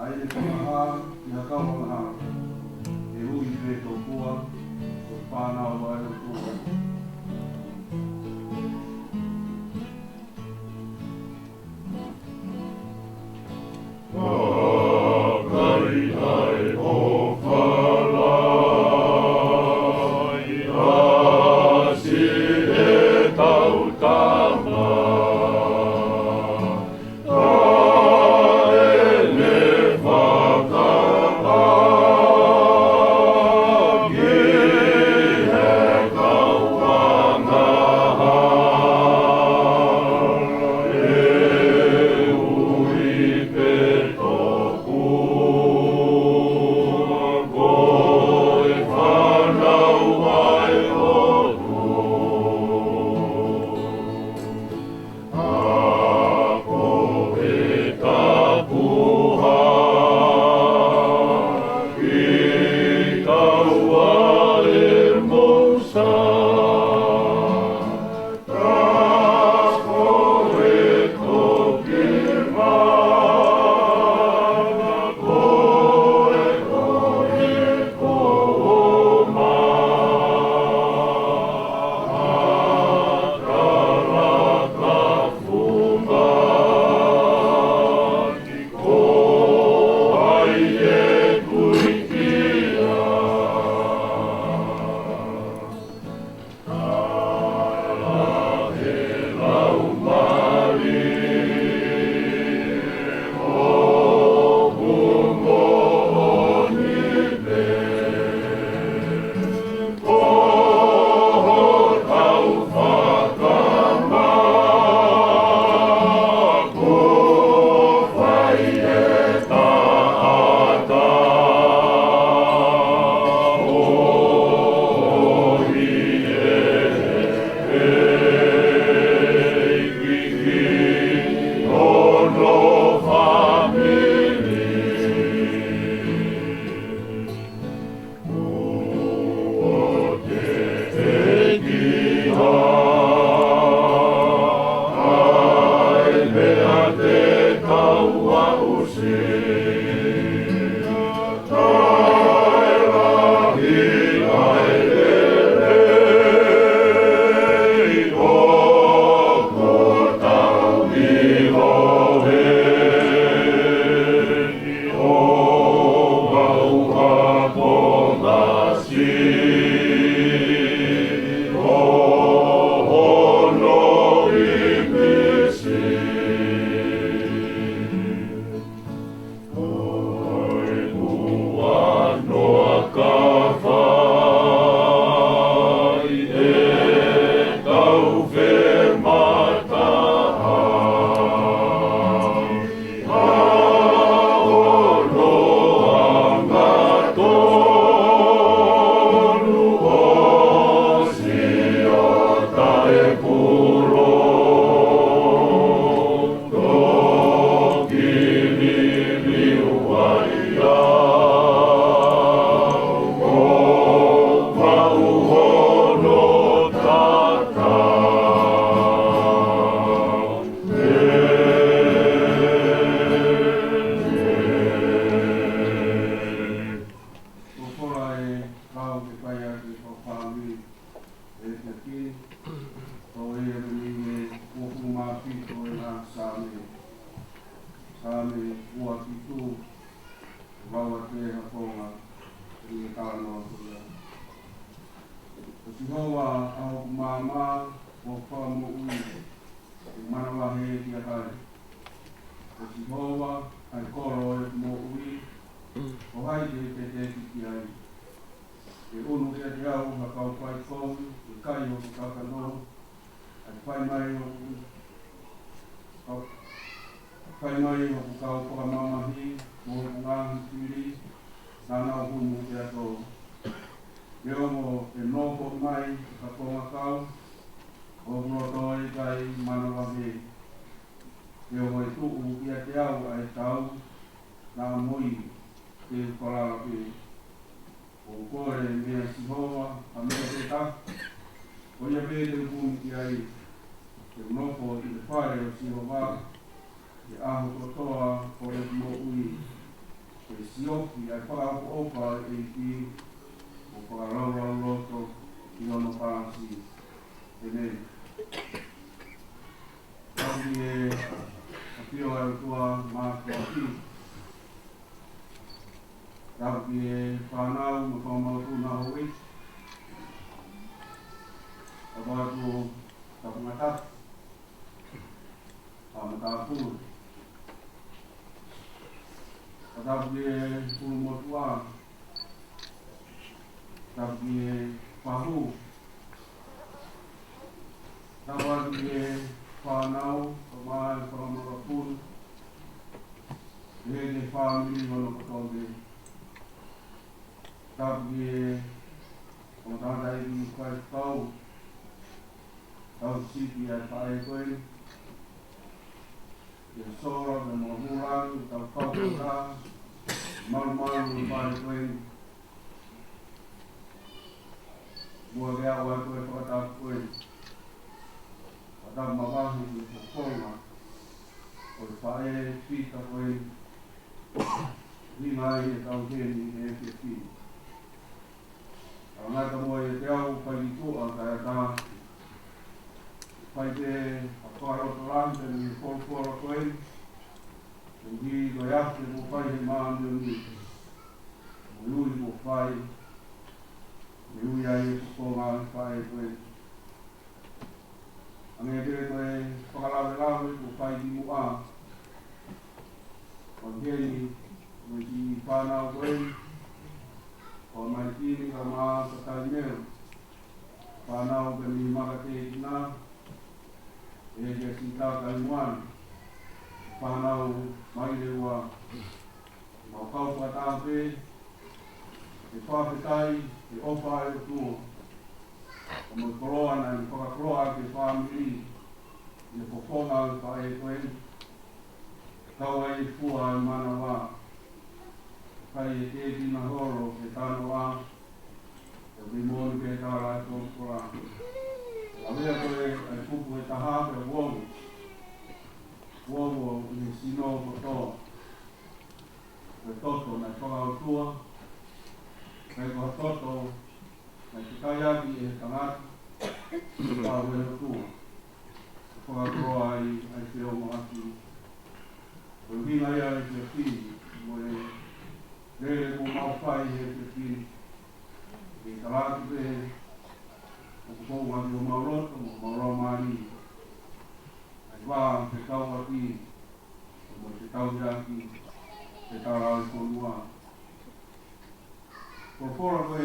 Ai le whakaha, e hui pe tō kua, o whanau ai o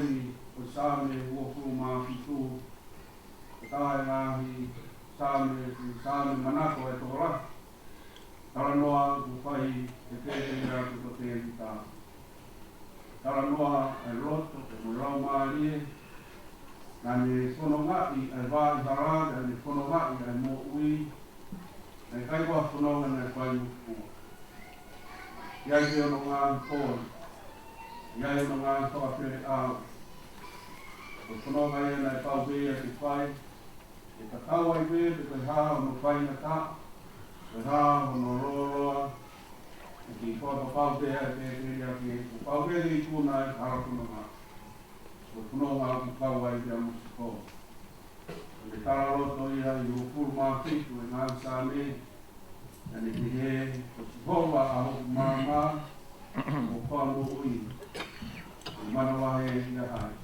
Oi, o same, ua fuma, fitu, tae ngahi, same manako e tola. Tala noa ku whai e tētei atu ko tēti tā. Tala noa e roto, e mo lau maarie, na me whono ngai e wāi haraga, e whono ngai e mo ui, e kai wā whanonga ne whai ukua. Iai te ono ngā kōi, iai ono ngā whakapere āu. O whanonga ia nei pau bea te whai, e ka kaua i bea te kai hā ono whai na tā, kai hā ono roroa, e ki whakapau bea e te rea ke, o pau bea i tūna e hara whanonga. O whanonga ki kaua i bea musiko. O te tara roto ia i o kurma whitu e ngā sāne, ane ki he, o Sihowa a hoku māma, o whango ui, o manawahe ia hai.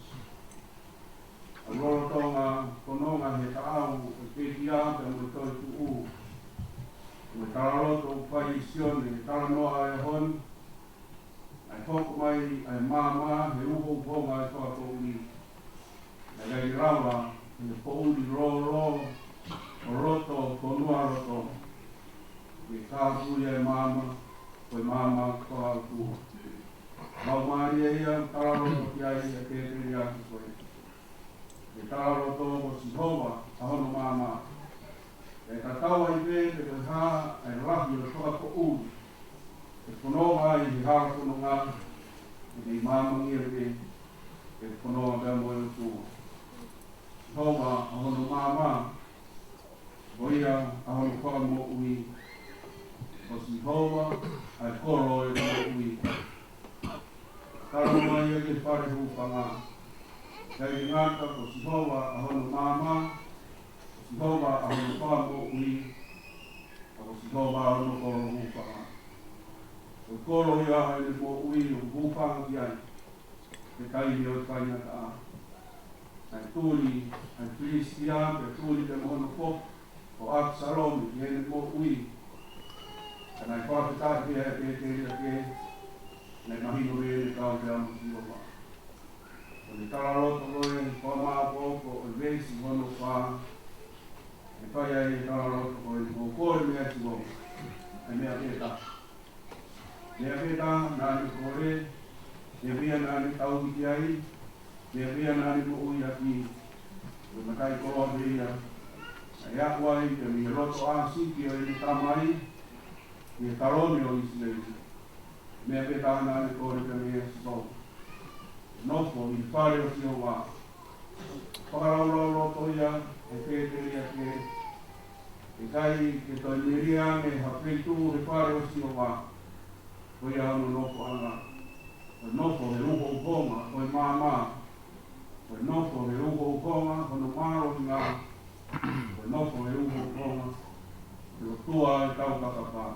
A roro tonga, kononga he taau, o peki āta mo toi tu u, o tararoto o whai sione, e tara noa e hon, ai hoku mai, ai māma, he uho ponga e whako ui, e gai rawa, e pouli roro, o roto, konua roto, e kāpui e māma, koe māma kua tua. Mau maari e ia, tararoto ki ai e kēteri atu koe. E tararoto o Sihowa, a hono māma. E kataua i pē, te koe hā, e rahi o toa ko uri. E whanonga i he hara whanonga, e ni māma ngia pē, e whanonga pēr mo e tua. Sihowa, a hono māma, o ia, a hono kua mo ui, o Sihowa, ai koro e mo ui. Karama ia ke whare hupanga. Kei ngata ko Sihowa a hono māma, o Sihowa a hono whamo ui, o Sihowa a hono koro hupanga. O koro ia e mo ui o hupanga ki ai, te kairi o kaina ka a. Ai tūri, ai Filistia, pe tūri te mohono po, o Absalom, i ene mo ui, and I thought that we had again, and I know really how to do it. So the Tarot, Forma, Poco, and Base, one of our, if I had a Tarot, go 4 years ago, and they are here. They are here, Nani Kore, they are here, Nani Tauki, they are here, Nani Uyaki, the Makai Korodia, Ayakwai, and the Roto Asiki, and the Tamai. E taroni o Israeli. Mea pe tāna ane kore ka mea sipau. Nofo i whare o si o wā. Whakaraurau toia e pēteria ke. E kai ke toi miria me hapeitu e whare o si o wā. Koi anu nofo anga. Koi nofo he uho uponga, koi māma. Koi nofo he uho uponga, kono māro ki ngā. Koi nofo he uho uponga. Koi tua e tau kakapā.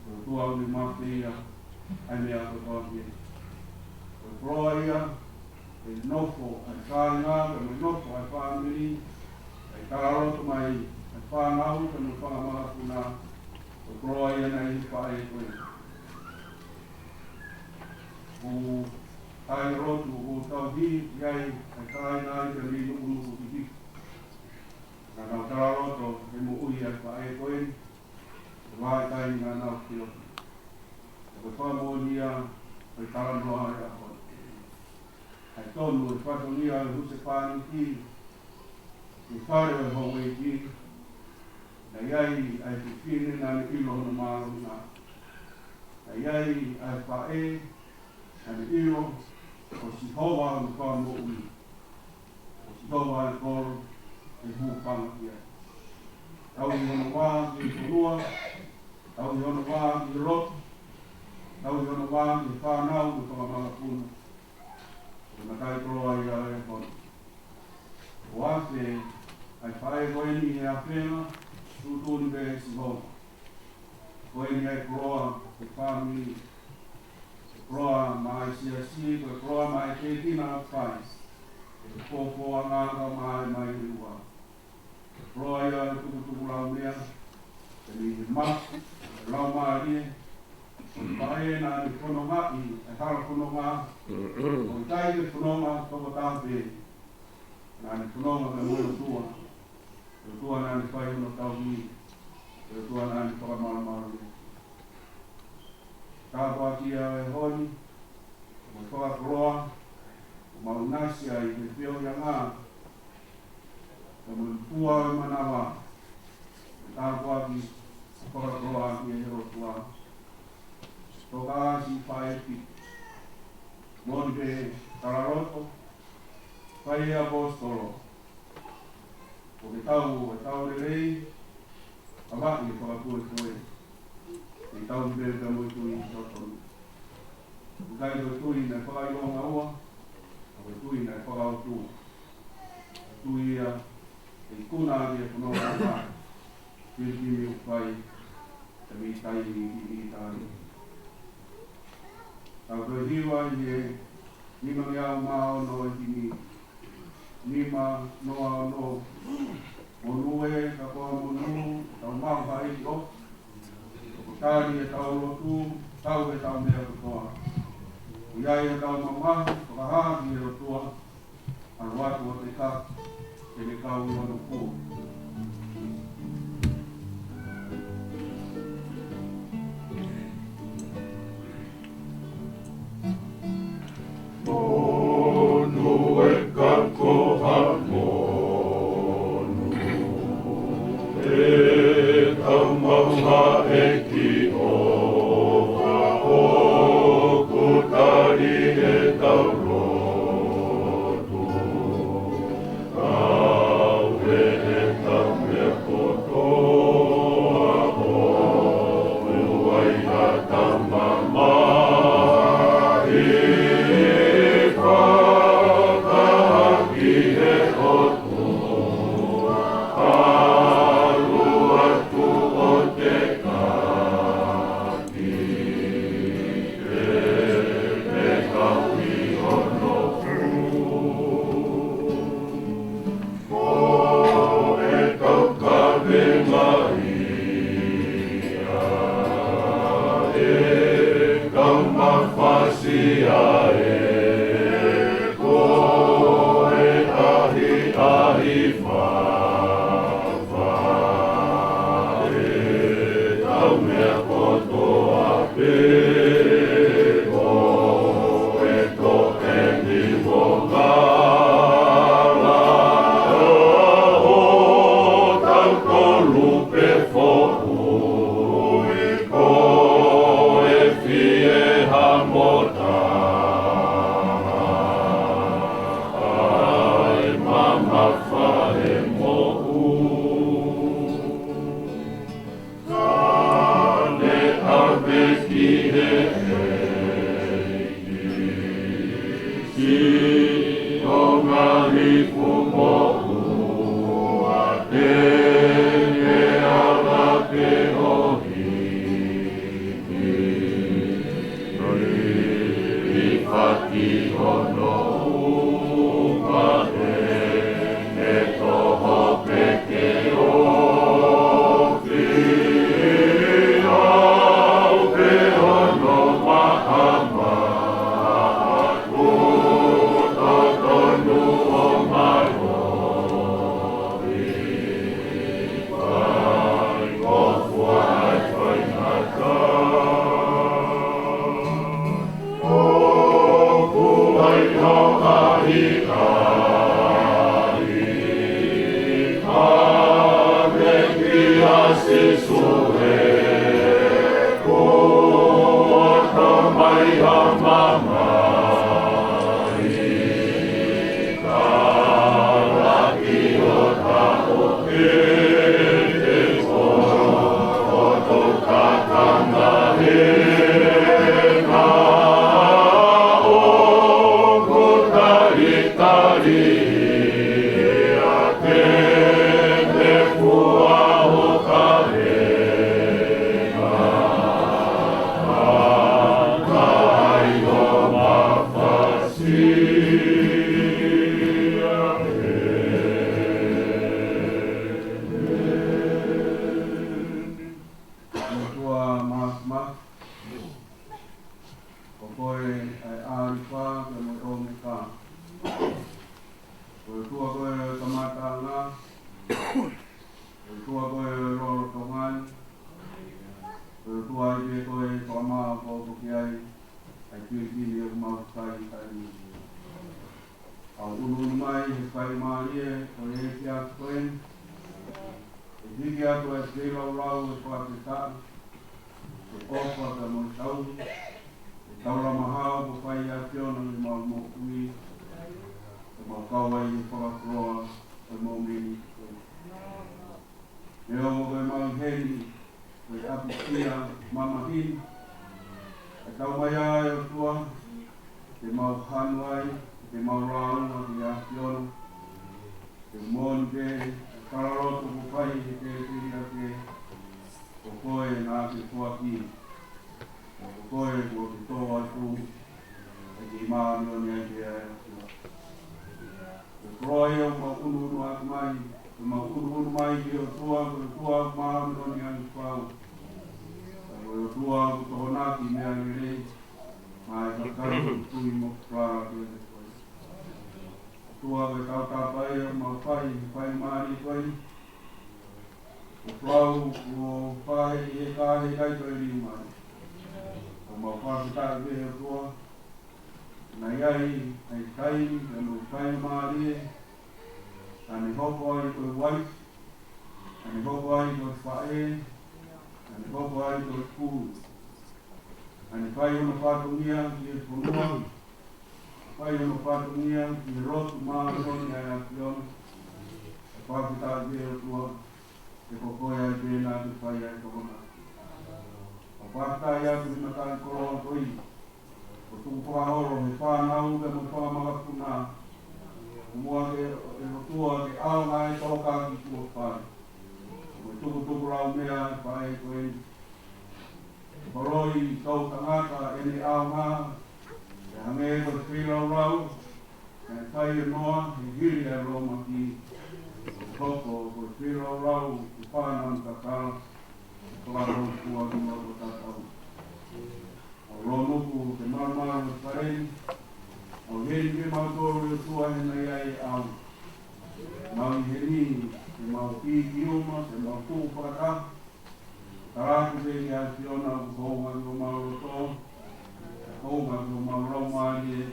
O tua uni mawhia, ai mea ko toa kia. O proa ia, e nofo, ai whānga, e nofo, ai whāmiri, ai tararoto mai, ai whāngau, e no whangamahapuna, o proa ia nei whae koe. O tai rotu, o tauhi, iai, ai kai nai, e mi nuku ki hiki. Nā nau tararoto, e mo ui ai whae koe, Wai tai ngā nau ki o. E koe whamonia, koe tarandoa e a hoi. Ai tonu e whatonia e huse whāni ki, e whare e hau e ki, na iai ai te whine nā ne ilo hono mālo ngā. Na iai ai whae, nā ne ilo, o Sihowa hono whamo ui. O Sihowa e koro, e hūpanga ki ai. Tau i hono wā ki whanua, tau i hono wā ki roto, tau i hono wā ki whānau ki whakamagapuna. O na kai proa i a e hono. O ate, ai whae koeni e a whenga, tūtūni be e Sihowa. Koeni ai proa e whāmi, e proa mai siasi, koe proa mai tētina a whai, e kōpōa ngāka mai mai i ua. Roa ia e tukutuku lau mea, e ni he maku, e lau maarie, Pae na ni whanonga I hara whanonga. O tai ni whanonga toko tāpe. Nā ni whanonga me mui tua. Tua nā ni whai hono tau mi. Tua nā ni whakamara mi. Tāpua kia e honi. O whakakoroa. O maunasi ai me whio ia ngā. O mui pua e manawa. Tāpua ki whakakoroa ki e hero tua. Toka si whaepi. Moni pe tararoto. Whai apostolo. O te tau rei. Awaki e whakakua koe. Te tau pere ka mui tui I totonu. Ukai to tui na whakaionga ua. O tui na whakautu. Tui ia. E kuna ia whanonga ua. Tui ukai. Te mi tai I tani. Tau koe hiwa I e nima ngiau mao no e tini. Nima noa no. Monue ka koa monu. Tau mau hai o. Tari e tau lotu. Tau e tau mea kutoa. Iai e tau mamahu. Whakahahi e rotua. Anu atu o te ka. E me kau I wanu kua. unu mai he whai marie o e ki atu koen. E hiki atu e whilau rau e whaketa. E opa ka mo tau. E taura mahau ko whai a whiona ni mau mo kui. E mau kawai e whakakroa e mau meni koen. E o koe mau heni koe api kia mama hin. E tau mai ai o tua. Te mau hanuai. Te mau rāunga ki a whiona. Te mon te kararoto ko whai he te whiria te o koe nā te whaki. O koe ko te tō atu e ki mānua ni ai te ai a whiona. Te kroa ia ma unu atu mai. Te ma unu mai ki o tua ko te tua mānua ni ai whau. Te o tua ko tohonaki mea ni rei. Mai ka karu tui mo prāra te te koe. Tua koe tau tāpai o ma whai maari koe. O plau o whai e kāhe kai koe ri mai. O ma whakitaka me o tua. Nā iai ai kai e no whai maari e. Ane hopo ai koe waif. Ane hopo ai koe whae. Ane hopo ai koe kūru. Ane whai ono whātungia ki e whanua. Whai ono whātungia ki e rotu māroni ai a whiona. E whakita ki e o tua. E kokoe ai pēnā te whai ai kohona. O whakita i atu ni matai koroa koi. O tuku whahoro he whanau ke mo whamagapuna. O mua ke e o tua ke aonga e toka ki tua whai. O tuku rau mea e whai koe. Paroi tau tangata ene aonga. E hange ko te whirau rau. E tai e noa he hiri e roma ki. Toko ko te whirau rau i whanau kakara. Klaro kua ki moto tatau. O ronuku te maramaru e whareni. O heri ke mautoro e tua he nei ai au. Mau i he ni, te mau pi ki uma, te mau tūpaka. Taraku te ki a whiona o kounga ki o mauro tō. Kounga ki o mauro maari e.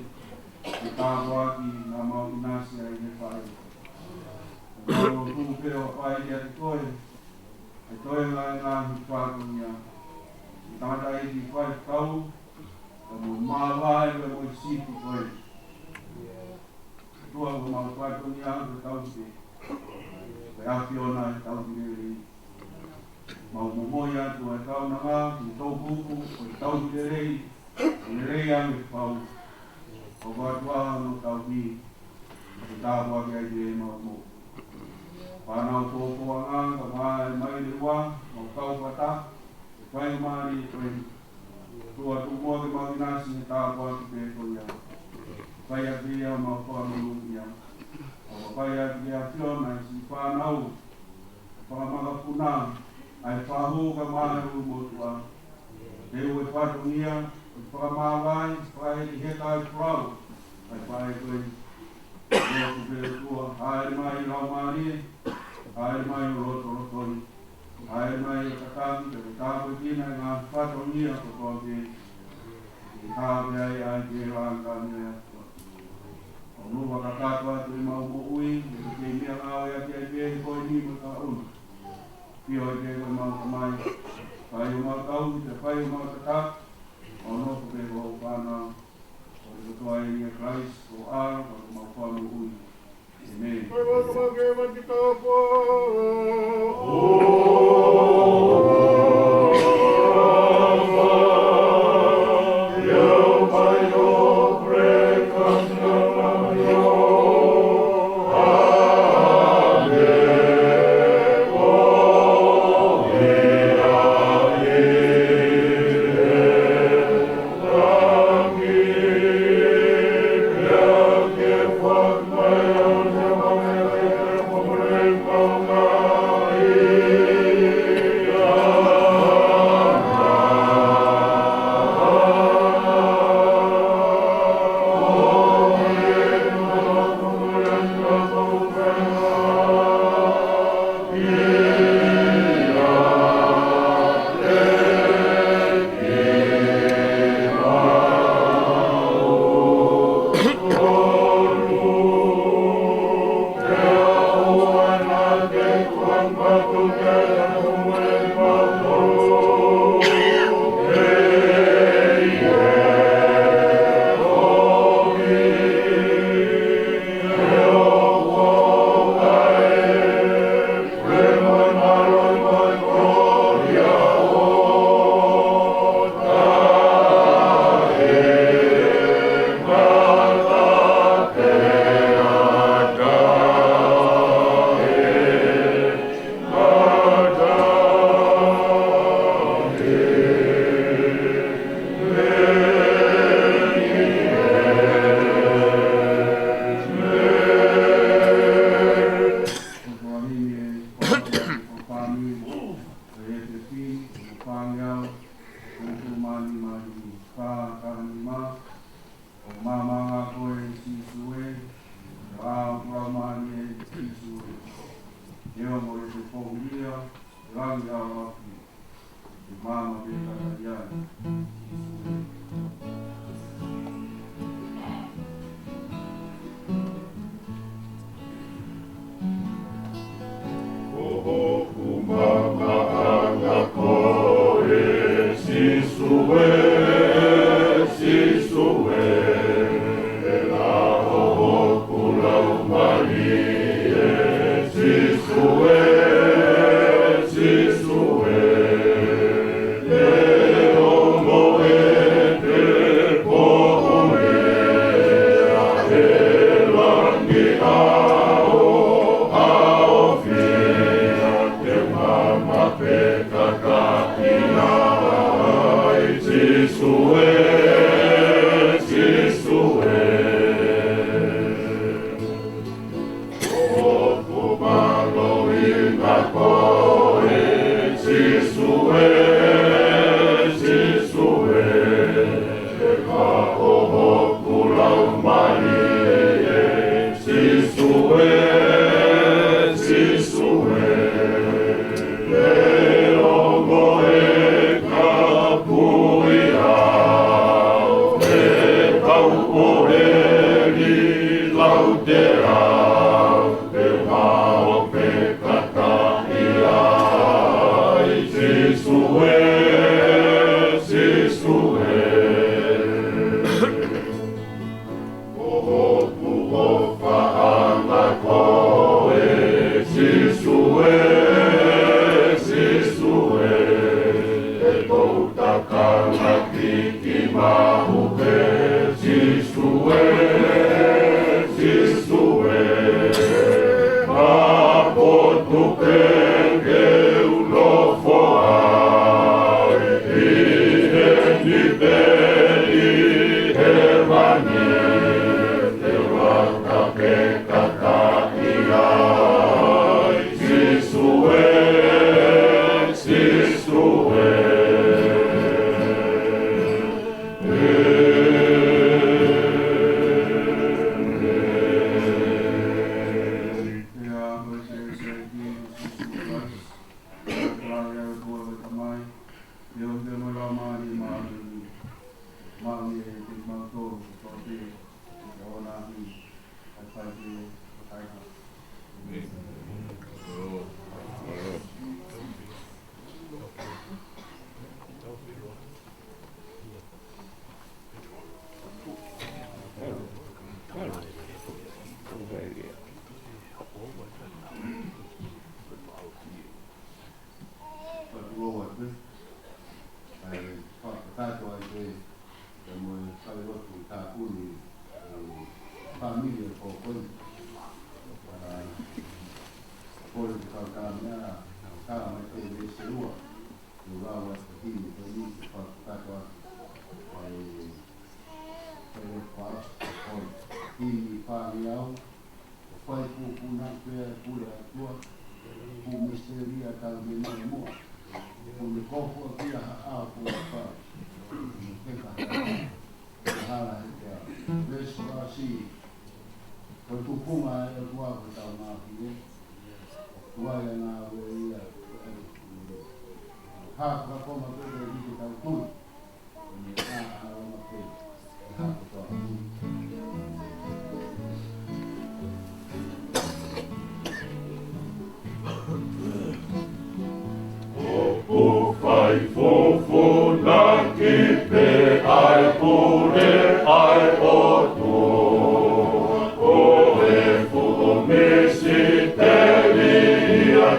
Te tāwaki nā mau inasi ai he whai. O mauro tūpe o whai ki a te koe. E toi ngai ngā hi whākunia. I tāta e ki whai tau. Ka mo māwai me mo i sipu koe. Tua ko mau whākunia ko tau te. Pe a whiona e tau ki rei. Mau momoi atu ai tau na ngā, ki tau kuku, o i tau ki rei, o i rei ange whau. O wātua no tau ki, o te tāpua ki ai te e mau mō. Whanau tōko a ngā, ka mai mai le wā, mau kau pata, e whai maari e koe. Tua tu mua ke mau inasi ne tāpua ki pe koe ia. Whai a kia mau whanau ia. O whai a kia whiona i si whanau, whamaka puna, ai whahu ka maheru motua. Teu e whatungia, e whakamawai, whae ki heka ai whau. Ai whae koe, ea kupere tua, haere mai rau marie, haere mai o roto rotoi, haere mai o tataki, te tāpoi kina ngā whatungia ko toa te, i tāpe ai te rānka nea atua. O nuwa ka kātua tu i mau mo ui, e te mea ngāo e ati ai pehe koe ni mo ka unu. Pio i te koe mau kamai, whai o mau tau, te whai o mau tataki, o noko pe ko whanau, o te kotoa e ia Christ, o ara, o mau whanau ui. Amen. Oh, pula mani e isu e mo le se pogia rangi au aki e mama me kakariani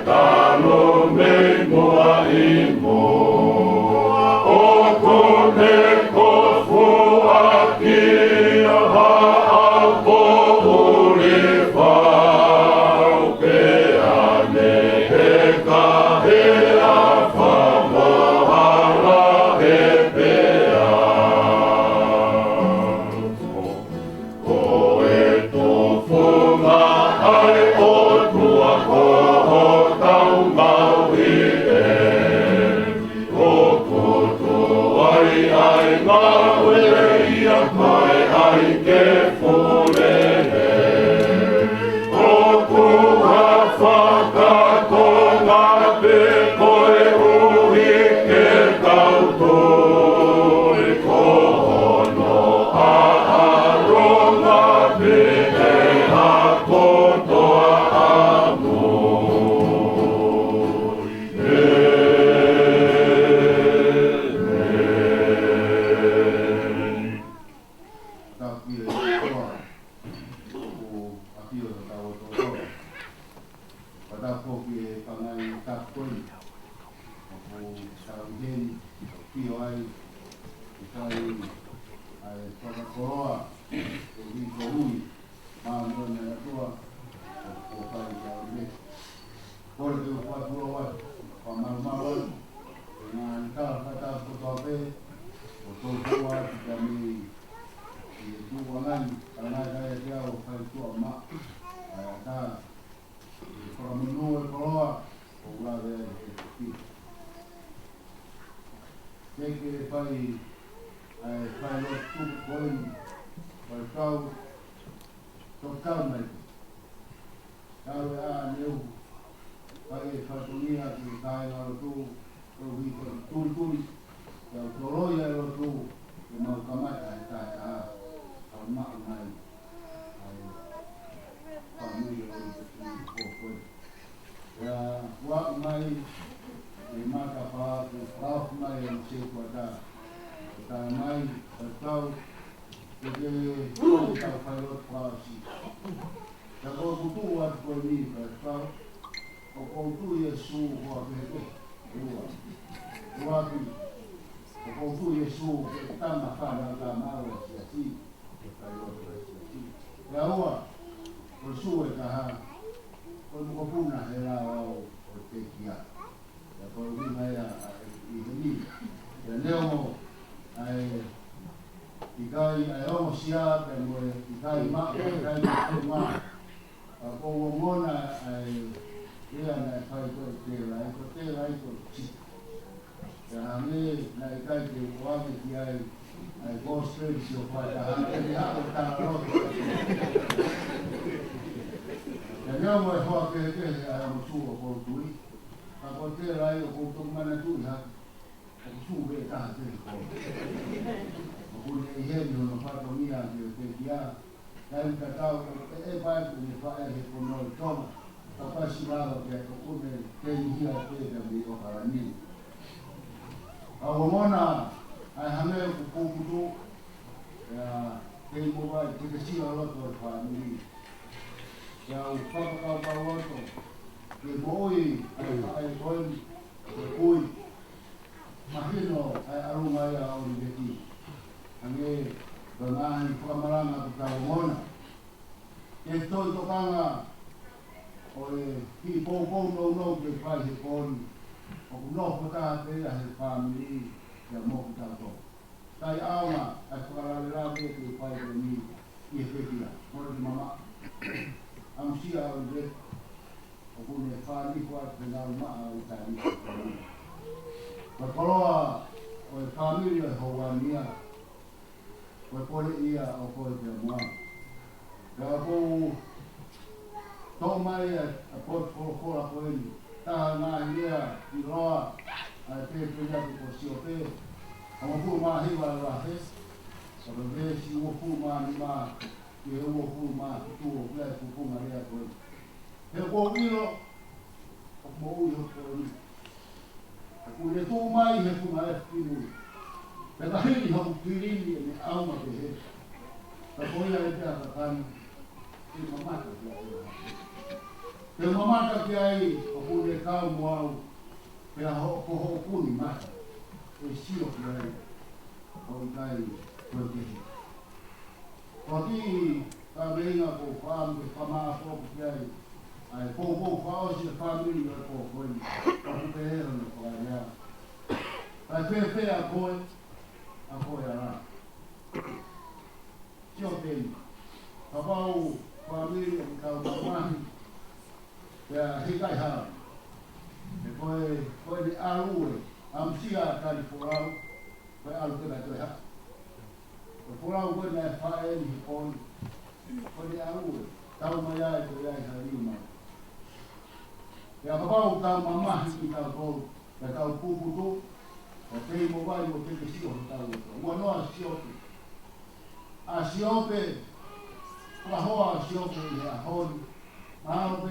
Talo me moa imo, o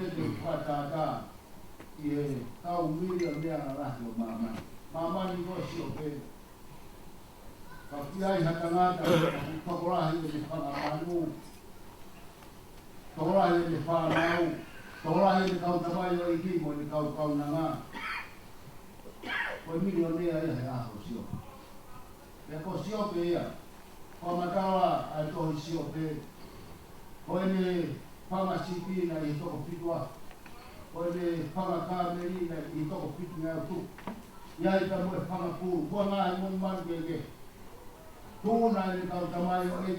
te whakatā i e kau miri o mea na rahi o mamani. Mamani ko si o pe. Ka piai hata ngata, tokorahi e me whangamanu, tokorahi e me whanau, tokorahi e me kau tamai o i kimo e me kau na ngā. Koe miri o mea ia he aho si o. Pea ko si o pe ia, whamatawa ai tohi si o pe, koe ne whamasipina i toko pitua, koe ne whamakamerina i toko pitu ngā tu. Iai ka moe whamapūru, kua ngā he moni manu keke. Tūna i kau tamai o e,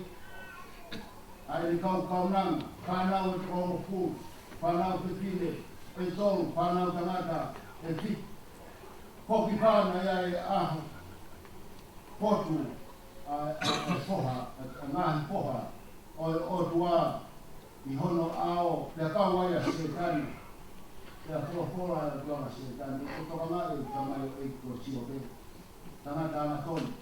ai kau nanga, whanau e te kono pūru, whanau te pile, e tolu, whanau tangata, e ti. Hoki whana ia e aho, potu, a poha, a ngahi poha, o tua i hono ao, pia kau ai a setani, pia whorofora a tua setani, o toka ngā e tamai o e kua sio pe, tangata ana tonu,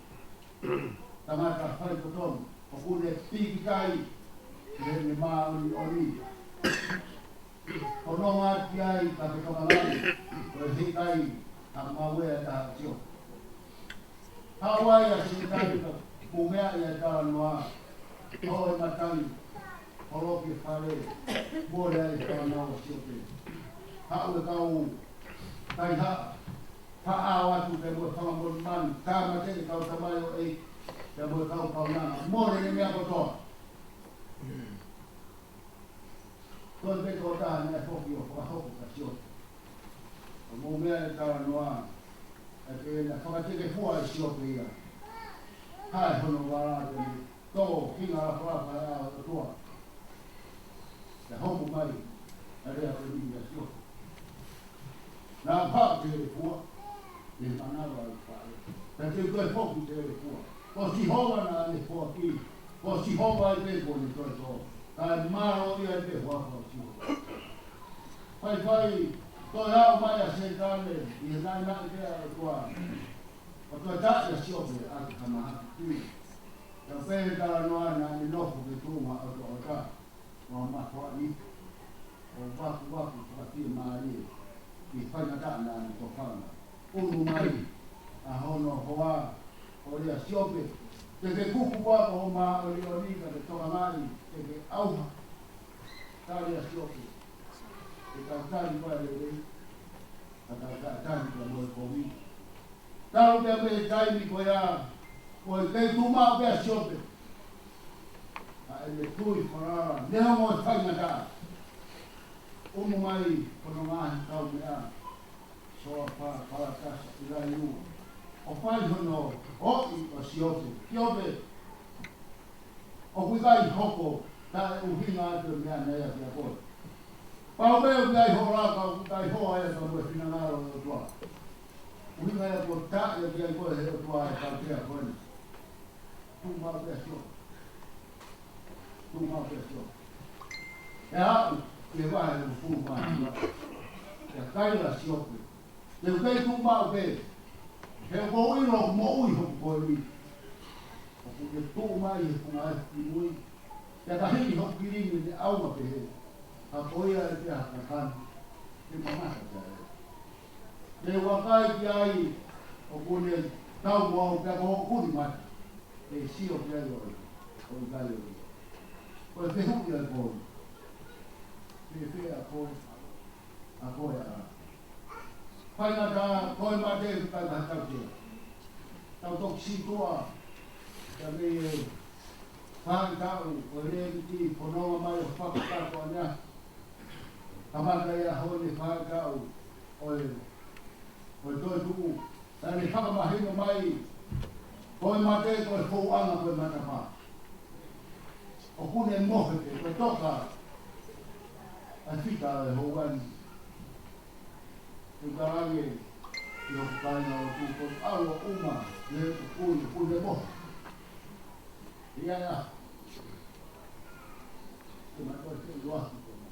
tangata whai ko tonu, o kune piki kai, e me maa oni. Kono ngā ki ai, ka te toka ngāi, o e hei kai, a mawea ta tio. Hawaii a setani ka mumea i a tala noa, o e matani, horoki e whare, mōre ai tala noa tio pe. Hau e kau, kai haa, whaao atu te mōe whangamoni mani, kāma tene kau tamai o ei, te mōe kau nana, mōre ne mea kotoa. Toi pete o taha nea whoki o whakahoku ka tio. Mō mea e tala noa, e te na whakateke fua e sio pe ia. Hai hono wara te ni, tō kinga la whaka e a o tua. Te homo mai, a rea te ni a sio. Nā pā te e fua, e manawa e whae. Te te koe whoki te e fua. Ko si hoa na e fua ki, ko si hoa e te koni toi tō. Ka e maro ia e te fua ko si hoa. Whai, toi hao mai a se tāne, i e nai nai te a tua. O toi tāi a siope a te kamahaki tui. Ka pēhe tala noa na ni nofu ke tūma o to o tā. O mahua ni. O waku whakati maari. I whainata na ni to whanga. Unu mai, a hono hoa, o rea siope. Te te kuku wako o maa o nika te toka mai, te te auha. Tāri a siope. E tau tāri wai le rei. A tau tāri ka moe komi. Tau te me taimi ko ia, ko e kei tūmau pia siope. A e me tui whanara, nea mo e whaingata. Umu mai, kono ngahi tau mea, soa wharakasa, i rai ua. O whai hono, hoi o siope, kiope. O kuikai hoko, ta e uhinga atu mea nea pia koe. Pau mea kuikai horaka, o kuikai hoa e ka mue whinangaro o tua. Uhinga e ko ta e pia koe he o tua e ka pia koe. Tūmau pia siope. Tūmau pia siope. E hapu, ke wahe o fū maa. E kaila siope. Te ukei tūmau pia. He ko iro mo ui hoku koe mi. O ku ke tō mai he kunga e ki mui. Te ka hiki hoku ki ringi te auma pe he. Ka koia e te haka kani. Te mamata te ae. Te wakai ki ai o kone tau mo au pia ko kuri mata. E sio pia i oi. O i kai oi. Ko e te huki ai koe. Te whea koe. A koe a. Whaingata koe mate u kai mahatau tia. Tau toki si toa. Ka me e whaingtau o rea ki whanonga mai o whakatako anea. Kamaka ia hone whaingtau o e toi tuku. Tane whakamahino mai. Koe mate koe fōanga koe matapa. O kune mohete koe toka. A whika e houani. Te karange i o kaina o tūko alo uma le kune mohe. Ia ia. Te matoa te luahi kona.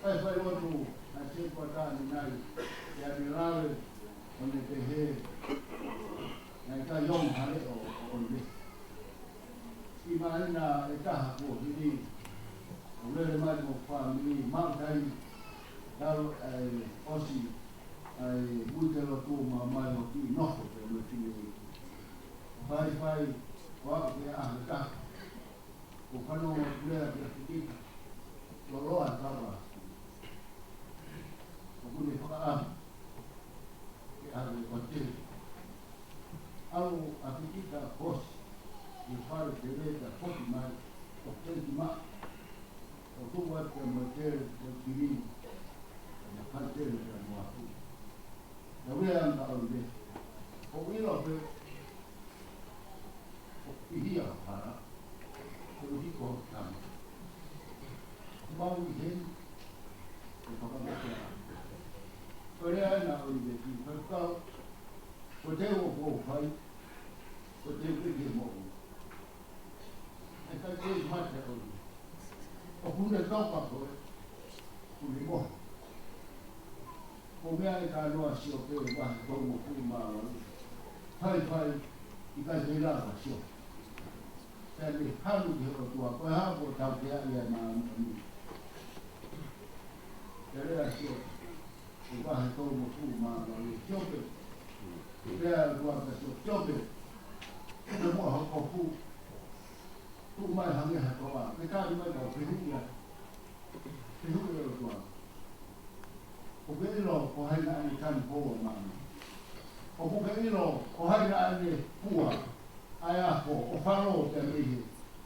Whai rotu a te kwatani nai. Te amirare o ne te he. Nai ka iong hare o le. I maina e taha kua hiri. O lere mai mo wha family makai tau osi ai muite lo tu ma mai o ki no te me tini fai wa ke a ka o kano le ke ki lo lo a ka wa o ku ni fa a ke a o te au a ki ka kos ni fa te le ka foti mai o te ma o tu wa te mo te kiri na parte de la moafu la voy a andar de o ilo pe o idia para o dico tam mau hen o papa me queda ore na o de ti pa o te o fai o te que mo e ka te mate o kunde topa ko kunde mo o mea e ka noa si o peo wahi tongo kui maa wai i ka te rāwa si o tēne haru ki horo tua koe hapo tau te aia maa mani te rea si o wahi tongo kui maa wai si o pe rea rua ka si o si o pe ina mua hoko ku tu mai hangeha toa pe kāri mai kau pehuia o tua o ke ilo o haina ane tani poa maana. O ke ilo o haina ane pua ai ako o wharo te mihi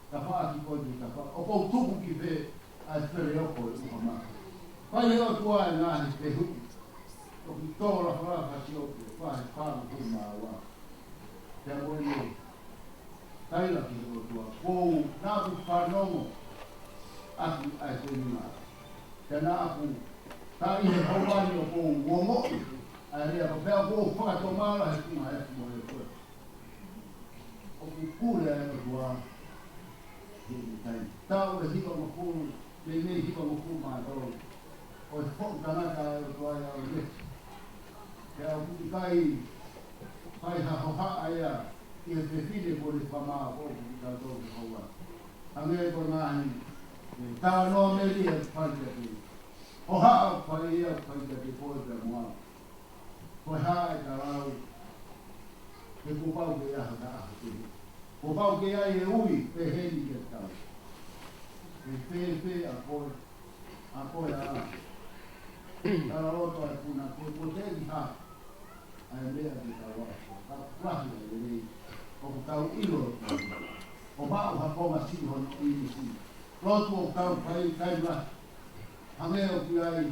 ka whaaki kondi ka wha. O kou tupu ki pe ai where oko e uha maa. Pai heo tua e ngahi te huki. O ki tōra wharaka si oke whahe wharu hui maa wā. Te moene taila ki heo tua. Kou nāku whanongo aki ai te nima. Te nāku ta i he hawani o kou uomo, a rea pa pēa kou whakatomara he kunga he kumo he koe. O ku kūre e o tua, he ni tai. Tau e hipa ma kūru, me mei hipa ma kūru maa tau. O e whok tanaka e o tua e au le. Ke au kuki kai ha hoha aia, i e pepine kore whamaa o kuki tau tau ki haua. Hange ko ngahi, tawa noa meri e whanke ki. O haa whai ia whai te poe te moa. Koe haa e ka rau, ke kupau ke aha ka aha te. Kupau ke ai e ui, pe heni ke tau. Pe a koe a. Tara roto ai puna, koe po te ki haa. Ai mea ki tau waso. Ka kuahi ai rei, o ku tau ilo. O mau hakonga si hon ui si. Roto o tau whai kai mahi. Hangeo ki ai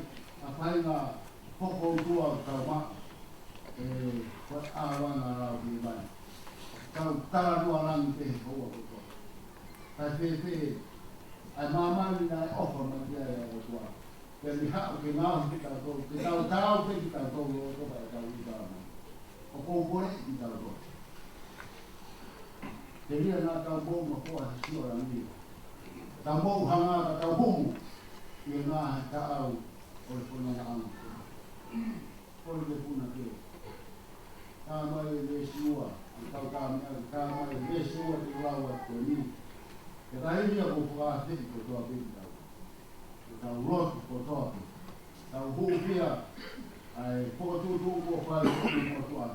a whainga poko tua o tau maa. Koe āwanga rau ki mai. Tau tara nua rangi te hoa o tua. Tai whewhe, ai māmani nai ofa mai ki ai o tua. Ke mi hao ke ngāhu ki tau tau, ke tau tau te ki tau tau o toka e tau i tau mai. O kou kore ki tau tau. Te ria nā tau mou ma koa he sio rangi. Tau mou hanga ka tau humu. I ngā he ka au o e whanonga anu. Kore te puna ke. Tā mai e me siua, tau tā mai e me siua te rau a koe ni. Ke tahiri a ko whakāteki ko toa peki tau. Ke tau rotu ko toa peki. Tau hūpia ai whakatūtū ko whai ko toa.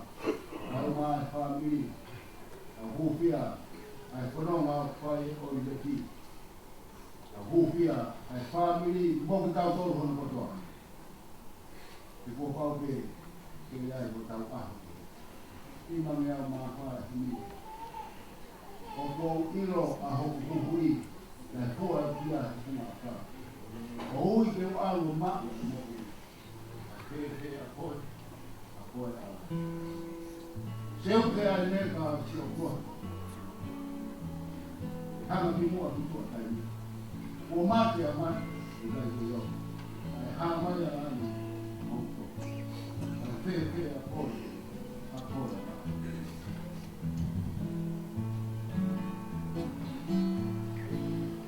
Tau mai whamiri. Tau hūpia ai whanonga whai o i te ki. Hūpia, ai whāmiri, mōku tau tōru hono kotoa. Te kōpau ke iai ko tau ahu. Ima mea mā whāra himi. O kou ilo a hoku kuhui, lai kua kia te kuna a whā. O ui ke o alu maki a mōku. Ke a koe a. Seu ke ai neka si o kua. Hanga ki mua ki tua taimi. O mate a mai, e dai te yo. Ai ha mai a ani, mauto. Ai whewhe a kore, a kore.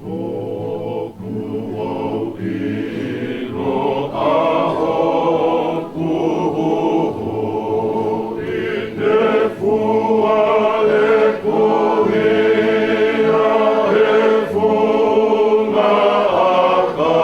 O kuo ilo aho kuho, i te fua e kuhia e funga aka.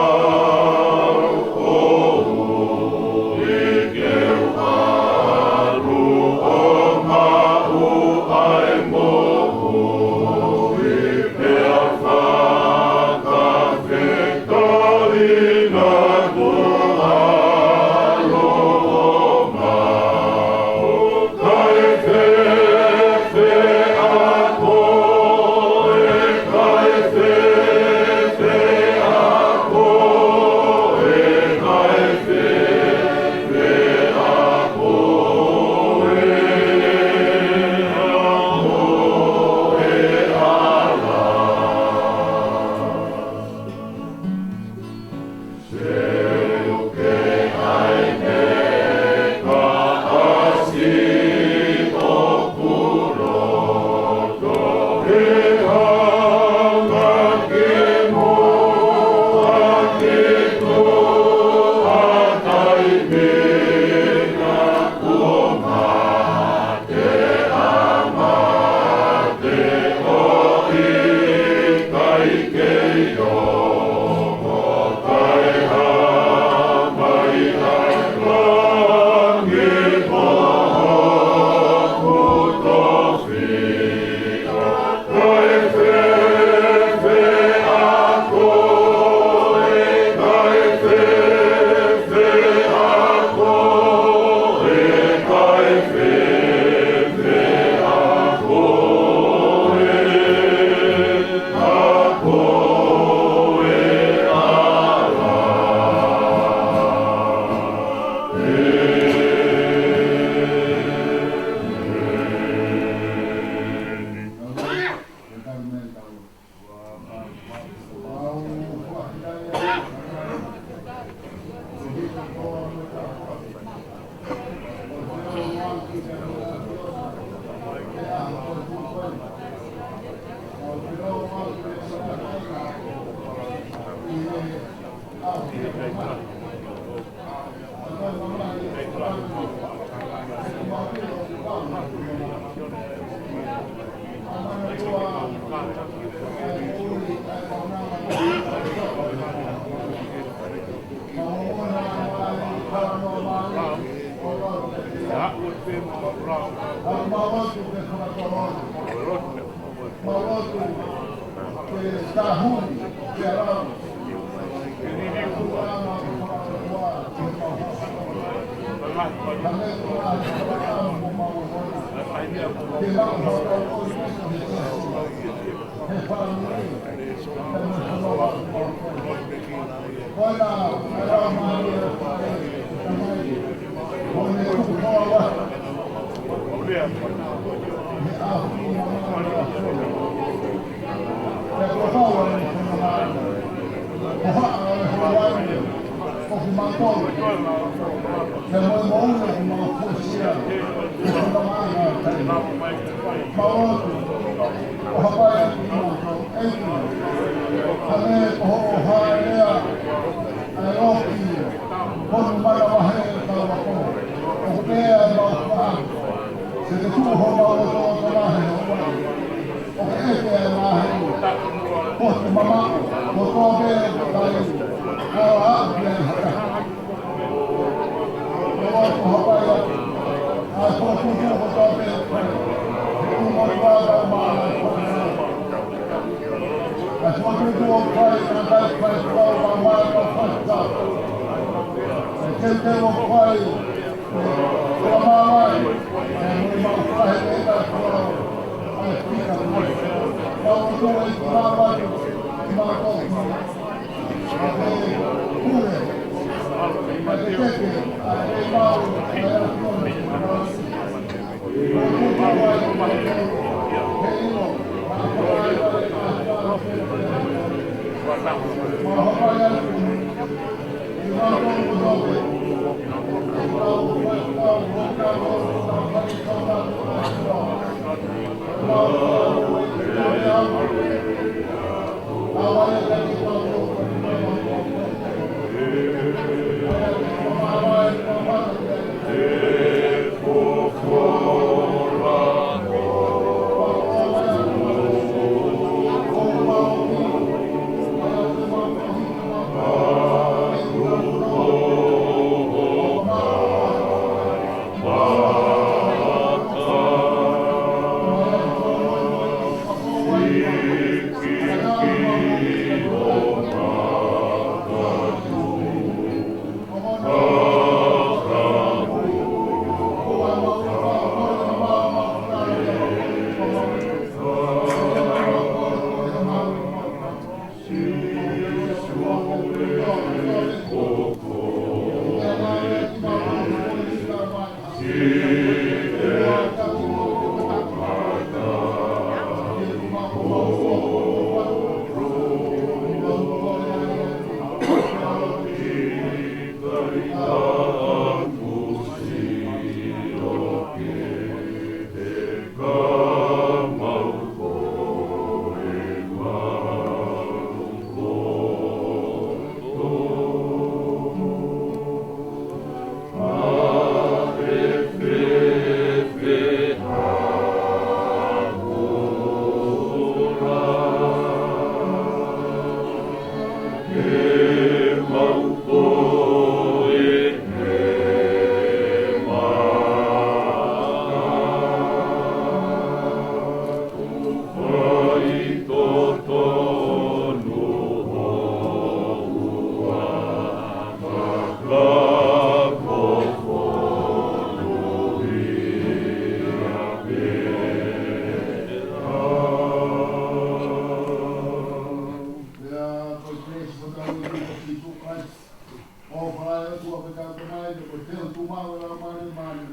kua pe ka mai ko te tu ma la ma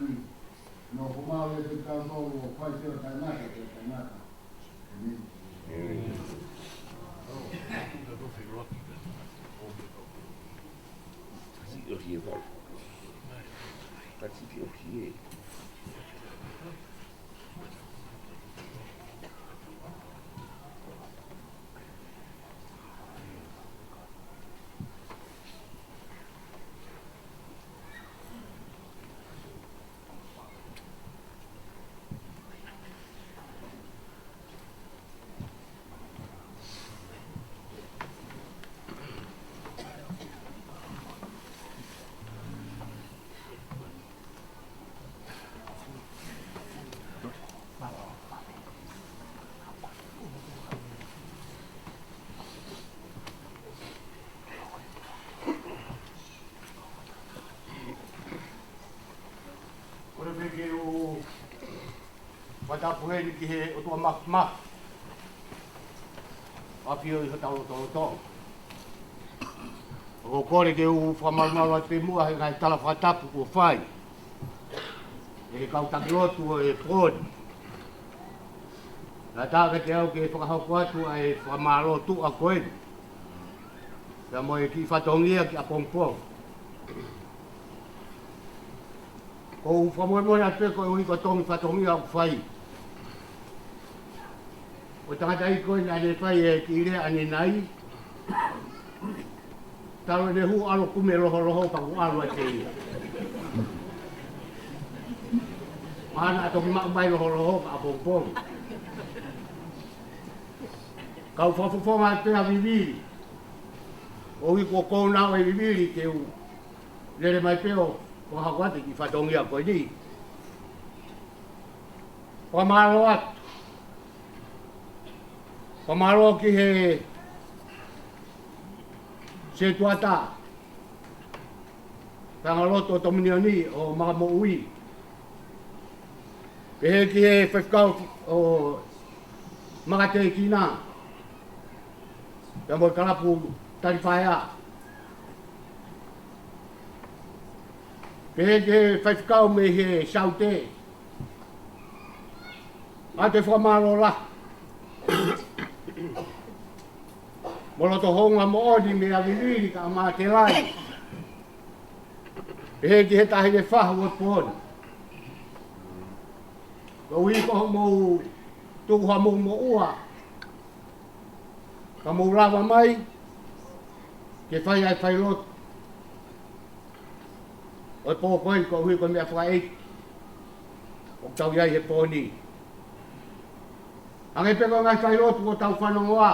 ni no ko ma le te ka no ko te ta na ka ke o wata puheri ki he o tua ma a pio i hatau to o kore ke o whamarumaro te mua he ngai tala whatapu o whai e kau takilotu e pōni na tāke te au ke whakahoku atu e whamaro tu a koeni ka mo e ki whatongia ki a pongpong ko whamoemoe atu ko ui ko tongi whatongia o whai o tangata i koe ane whai e ki rea ane nai taro ne hu alo kume roho pangu alo a te ia mana ato ki maumai roho ka a pongpong kau whawhawhonga te a viviri o i ko kounao e viviri ke u lere mai peo ko hakwate ki whatongia koe ni pamaro atu pamaro ki he se tuata tangaloto tominioni o makamo ui ke he ki he whewhkau o makate kina ka mo kalapu tarifaya ke he whewhkau me he saute a te whamaro la moloto honga mo odi me a viviri ka ma te lai ke he ki he tahi e whahu e pōni ka ui ko mo tuha mo ua ka mo rawa mai ke whai ai whai lotu o pō koe ko hui ko mea whai o tau iai he pōni ange peko ngai whai lotu o tau whanongoa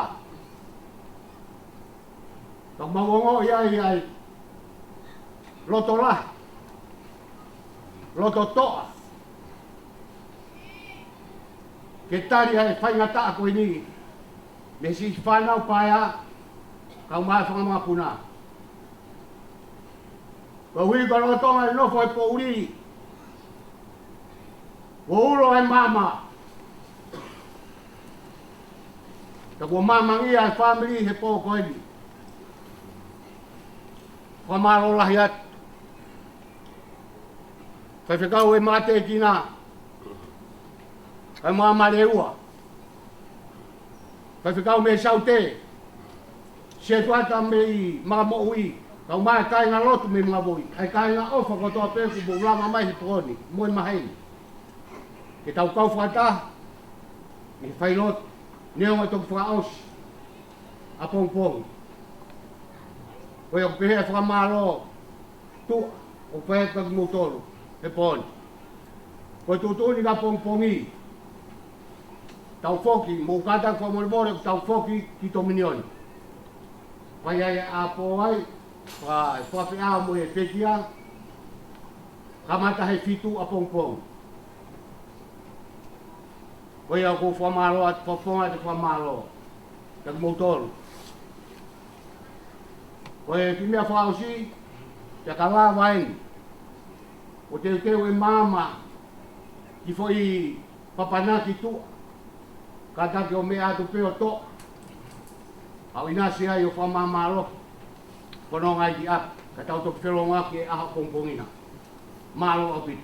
ka maungo iai ai loto la loto toa ke tari ai whai ngata a koe ni me si whanau paia kau maa whangamanga puna ka hui ka rotonga i nofo e po uri o ulo e mama ka kua mamangia e family he po koe ni whamaro lahi atu whewhekau e mate kina e mama le ua whewhekau me saute se tuata me i mamo ui kau mai kai ngā lotu me mga boi ai kai ngā ofa ko toa peku bo lama mai he pōni moi mahei ke tau kau whata i whai lotu neo mai toku whakaos a pongpong koe o pehe whakamaro tu o pehe kaki motoru he pōni koe tutuni ngā pongpongi tau whoki mō kata kua moremore tau whoki ki tominioni pai ai a pō ai whawhi a mo e pekia kamata he fitu a pongpong koe au ko whamaro at whawhonga te whamaro kaki motoru koe ki mea whaosi te kala waini o te teo e mama ki fo i papanaki tu katake o mea atu peo to au inasi ai o whamamaro kono ngai di ap ka tau tok whelonga ke aha pongpongina. Malo apit.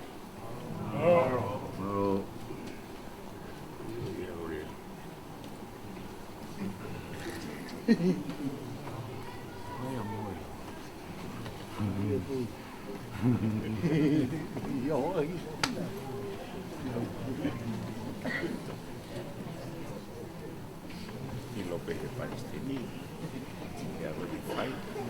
Y López de Palestina. Ya lo dije.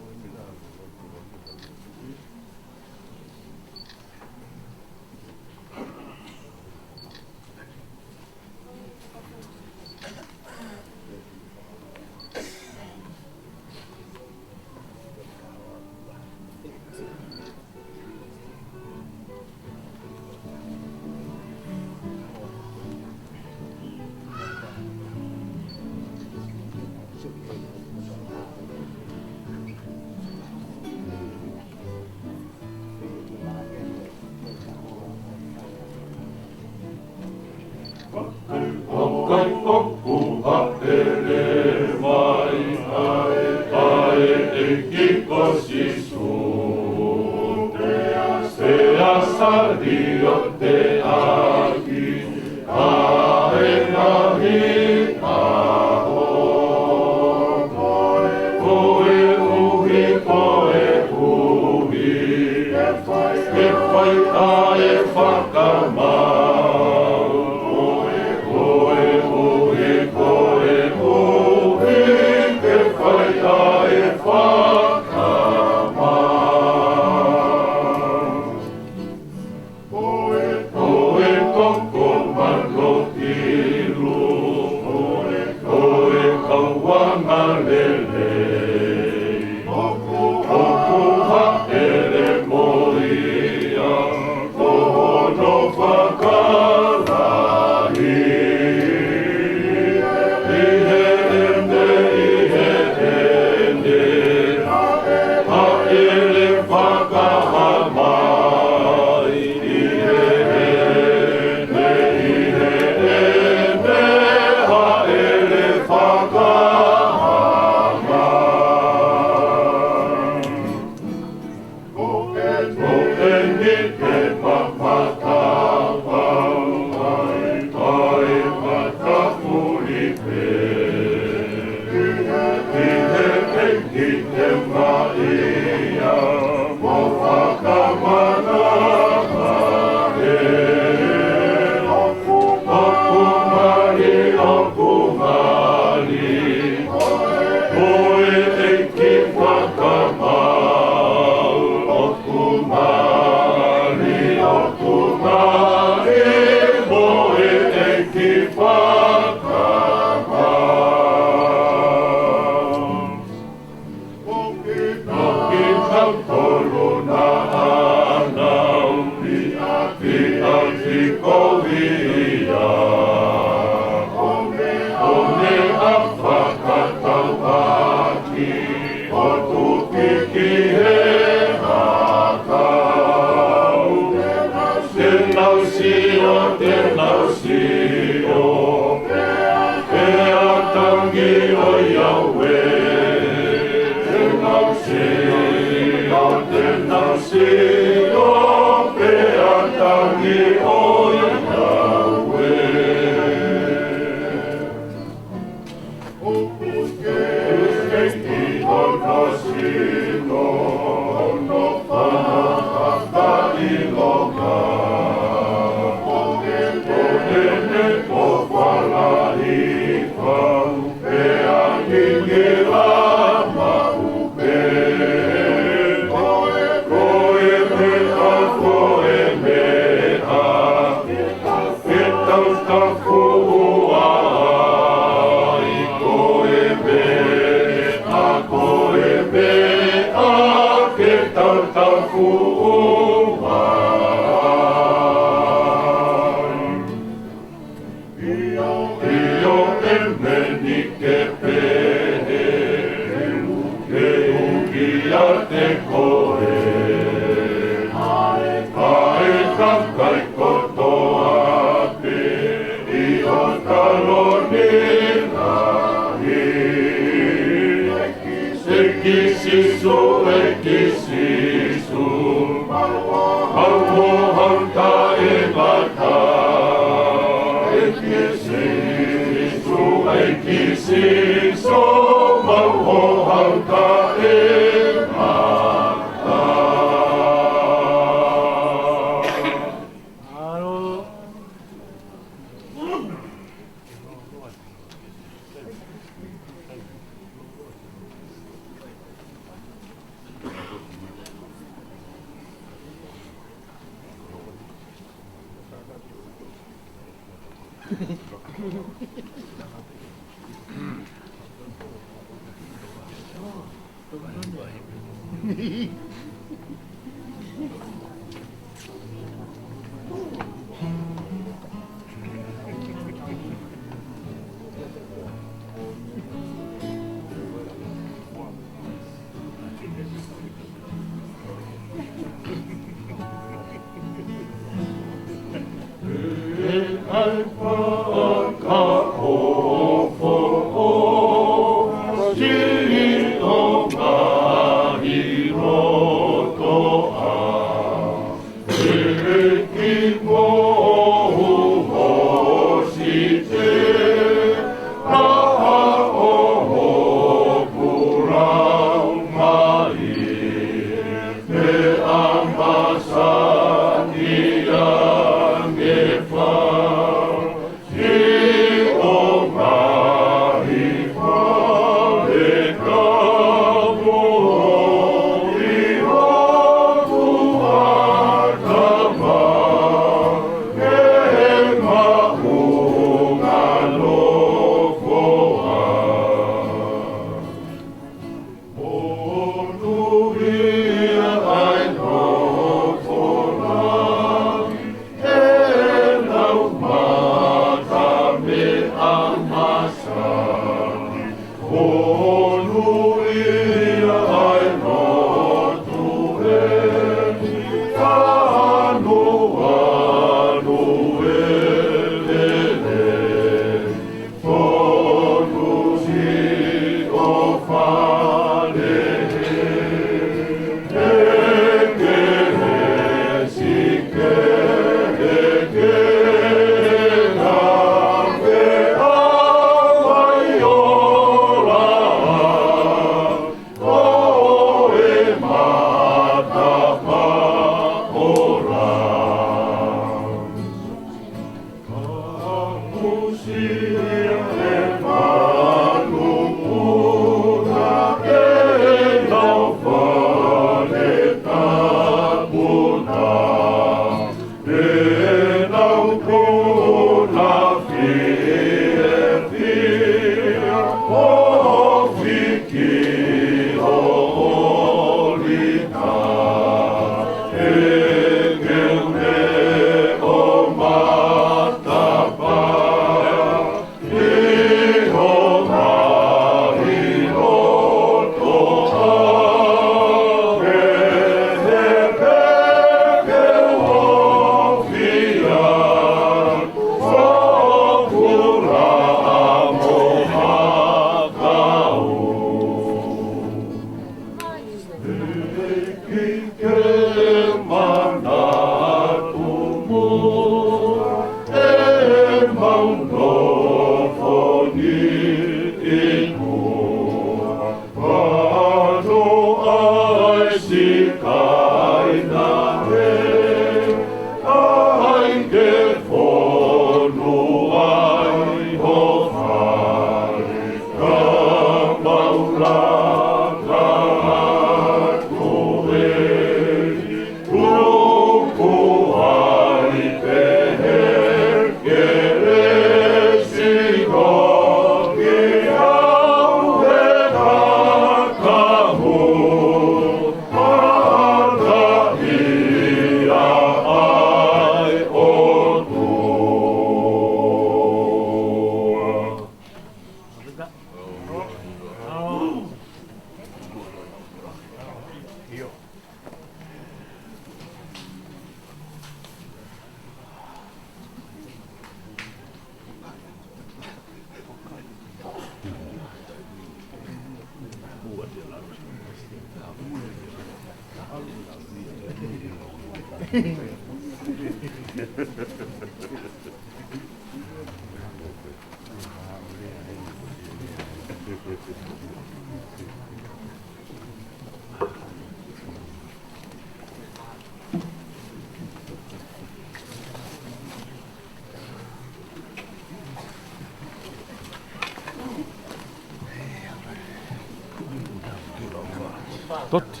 Totti.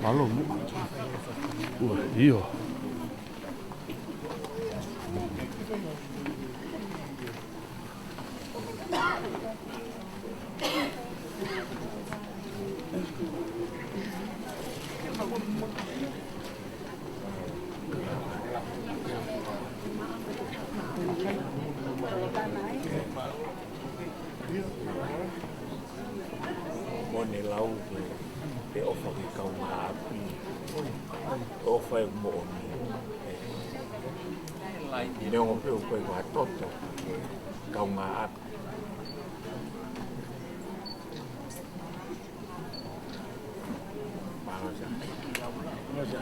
Malo mu. Io. Mone lau te ofa ki kaunga api. Ofa e mo oni. Ne o pe o koe kua toto. Kaunga api. Maroja. Maroja.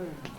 Gracias.